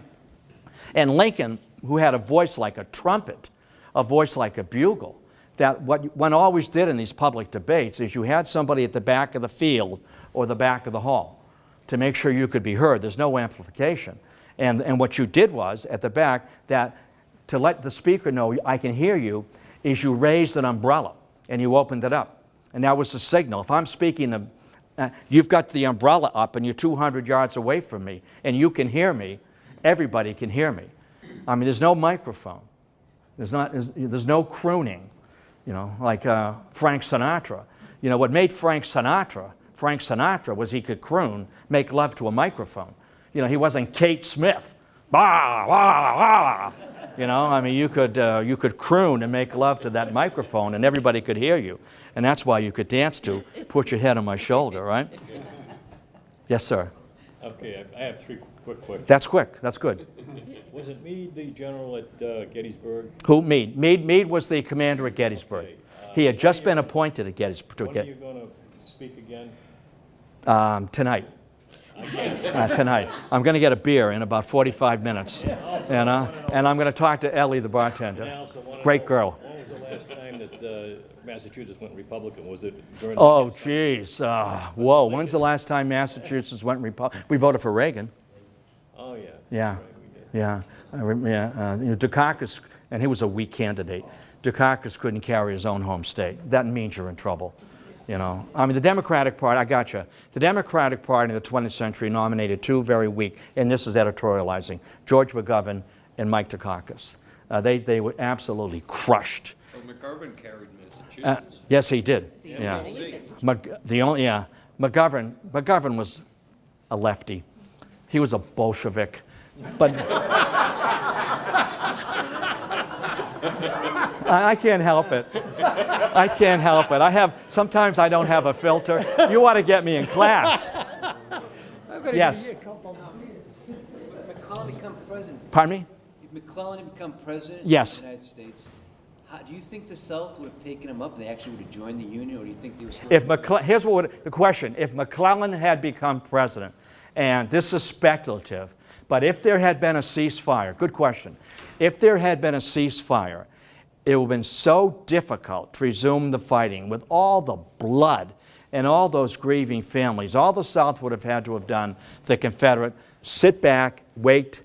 Lincoln, who had a voice like a trumpet, a voice like a bugle, that what one always did in these public debates is you had somebody at the back of the field or the back of the hall to make sure you could be heard. There's no amplification. And what you did was, at the back, that to let the speaker know I can hear you, is you raised an umbrella and you opened it up. And that was the signal. If I'm speaking, you've got the umbrella up and you're 200 yards away from me and you can hear me, everybody can hear me. I mean, there's no microphone. There's no crooning, like Frank Sinatra. What made Frank Sinatra was he could croon, make love to a microphone. He wasn't Kate Smith. Bah, bah, bah. I mean, you could croon and make love to that microphone and everybody could hear you. And that's why you could dance to Put Your Head on My Shoulder, right? Yes, sir. Okay, I have 3 quick questions. That's quick. That's good. Was it Meade, the general at Gettysburg? Who? Meade. Meade was the commander at Gettysburg. Okay. He had just been appointed at Gettysburg. When are you going to speak again? Tonight. Tonight. I'm going to get a beer in about 45 minutes. And I'm going to talk to Ellie, the bartender. Great girl. When was the last time that Massachusetts went Republican? Was it during Oh, geez. Whoa. When's the last time Massachusetts went Republican? We voted for Reagan. Oh, yeah. Yeah. Right, we did. Yeah. Dukakis, and he was a weak candidate. Dukakis couldn't carry his own home state. That means you're in trouble. I mean, the Democratic Party, I got you. The Democratic Party in the 20th century nominated 2 very weak, and this is editorializing, George McGovern and Mike Dukakis. They were absolutely crushed. Well, McGovern carried Massachusetts. Yes, he did. Yeah. McGovern was a lefty. He was a Bolshevik. But I can't help it. I can't help it. Sometimes I don't have a filter. You ought to get me in class. Yes. McClellan become president, Pardon me? if McClellan had become president Yes. of the United States, do you think the South would have taken him up and they actually would have joined the Union, or do you think they were still? Here's the question. If McClellan had become president, and this is speculative, but if there had been a ceasefire, good question. If there had been a ceasefire, it would have been so difficult to resume the fighting with all the blood and all those grieving families. All the South would have had to have done, the Confederate, sit back, wait,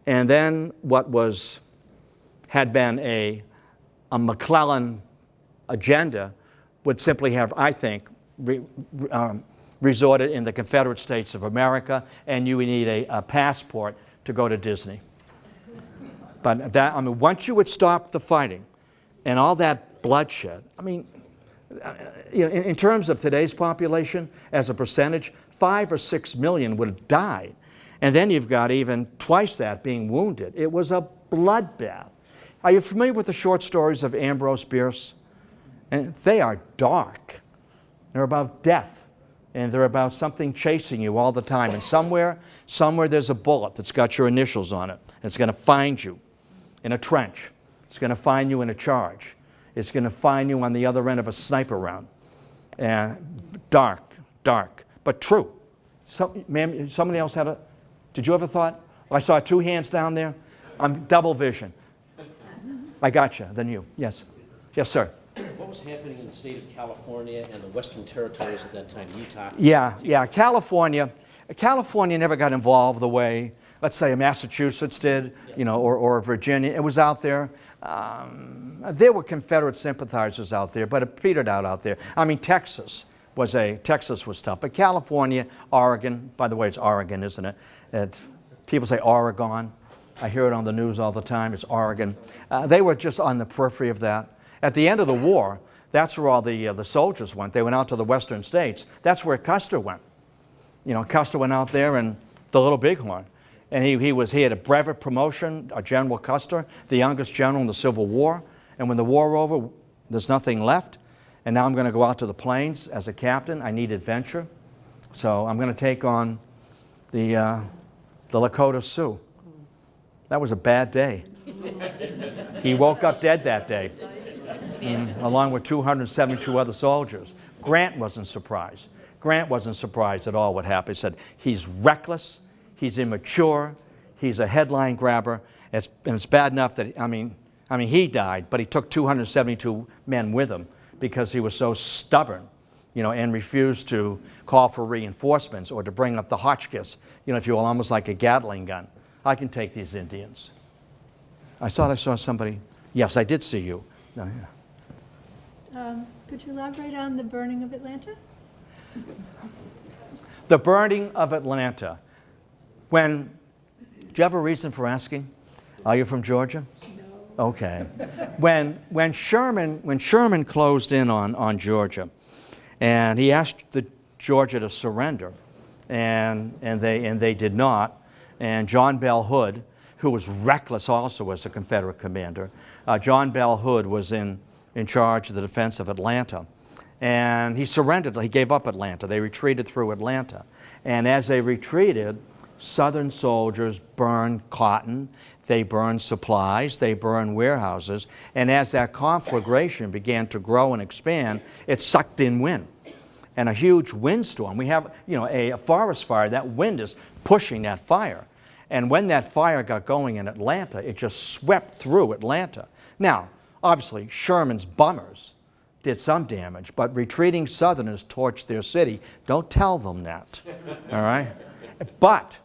and then what had been a McClellan agenda would simply have, I think, resorted in the Confederate States of America, and you would need a passport to go to Disney. But once you would stop the fighting and all that bloodshed, in terms of today's population, as a percentage, 5 or 6 million would have died. And then you've got even twice that being wounded. It was a bloodbath. Are you familiar with the short stories of Ambrose Bierce? And they are dark. They're about death, and they're about something chasing you all the time. And somewhere there's a bullet that's got your initials on it. And it's going to find you in a trench. It's going to find you in a charge. It's going to find you on the other end of a sniper round. And dark, but true. Ma'am, somebody else had did you have a thought? I saw 2 hands down there. I'm double vision. I got you, then you. Yes. Yes, sir. What was happening in the state of California and the Western Territories at that time? Utah? Yeah. California never got involved the way, let's say, Massachusetts did, or Virginia. It was out there. There were Confederate sympathizers out there, but it petered out there. Texas was tough, but California, Oregon. By the way, it's Oregon, isn't it? People say Oregon. I hear it on the news all the time. It's Oregon. They were just on the periphery of that. At the end of the war, that's where all the soldiers went. They went out to the western states. That's where Custer went. Custer went out there and the Little Bighorn. And he had a brevet promotion, General Custer, the youngest general in the Civil War. And when the war over, there's nothing left. And now I'm going to go out to the plains as a captain. I need adventure. So I'm going to take on the Lakota Sioux. That was a bad day. He woke up dead that day, along with 272 other soldiers. Grant wasn't surprised. Grant wasn't surprised at all what happened. He said, he's reckless, he's immature, he's a headline grabber. And it's bad enough that, he died, but he took 272 men with him because he was so stubborn, and refused to call for reinforcements or to bring up the Hotchkiss, if you will, almost like a Gatling gun. I can take these Indians. I thought I saw somebody. Yes, I did see you. No, yeah. Could you elaborate on the burning of Atlanta? The burning of Atlanta. Do you have a reason for asking? Are you from Georgia? No. Okay. When Sherman closed in on Georgia, and he asked Georgia to surrender, and they did not. And John Bell Hood, who was reckless also as a Confederate commander, John Bell Hood was in charge of the defense of Atlanta. And he surrendered. He gave up Atlanta. They retreated through Atlanta. And as they retreated, Southern soldiers burned cotton, they burned supplies, they burned warehouses. And as that conflagration began to grow and expand, it sucked in wind. And a huge windstorm. We have, a forest fire. That wind is pushing that fire. And when that fire got going in Atlanta, it just swept through Atlanta. Now, obviously, Sherman's bummers did some damage, but retreating Southerners torched their city. Don't tell them that, all right? But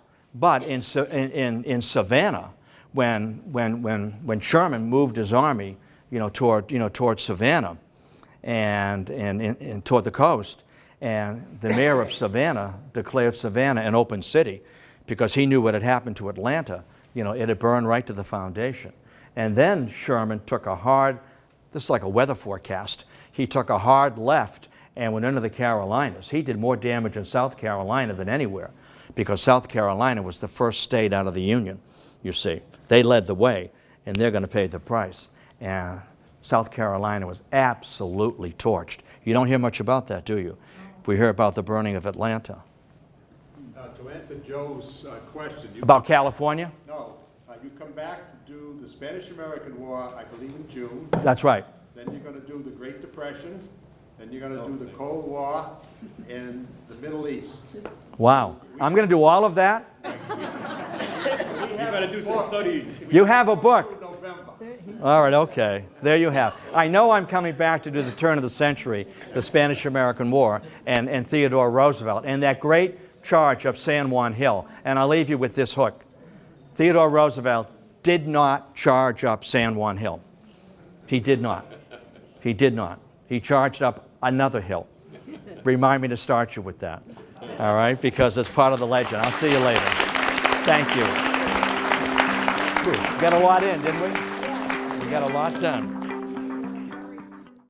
in Savannah, when Sherman moved his army, toward Savannah and toward the coast, and the mayor of Savannah declared Savannah an open city because he knew what had happened to Atlanta. It had burned right to the foundation. And then Sherman took this is like a weather forecast, he took a hard left and went into the Carolinas. He did more damage in South Carolina than anywhere. because South Carolina was the first state out of the Union, you see. They led the way, and they're going to pay the price. And South Carolina was absolutely torched. You don't hear much about that, do you? We hear about the burning of Atlanta. To answer Joe's question. About California? No, you come back to do the Spanish-American War, I believe in June. That's right. Then you're going to do the Great Depression. Then you're going to do the Cold War and the Middle East. Wow. I'm going to do all of that? You gotta do some studying. You have a book. Through November. All right, okay. There you have. I know I'm coming back to do the turn of the century, the Spanish-American War, and Theodore Roosevelt, and that great charge up San Juan Hill. And I'll leave you with this hook. Theodore Roosevelt did not charge up San Juan Hill. He did not. He did not. He charged up another hill. Remind me to start you with that. All right? Because it's part of the legend. I'll see you later. Thank you. Whew, we got a lot in, didn't we? We got a lot done.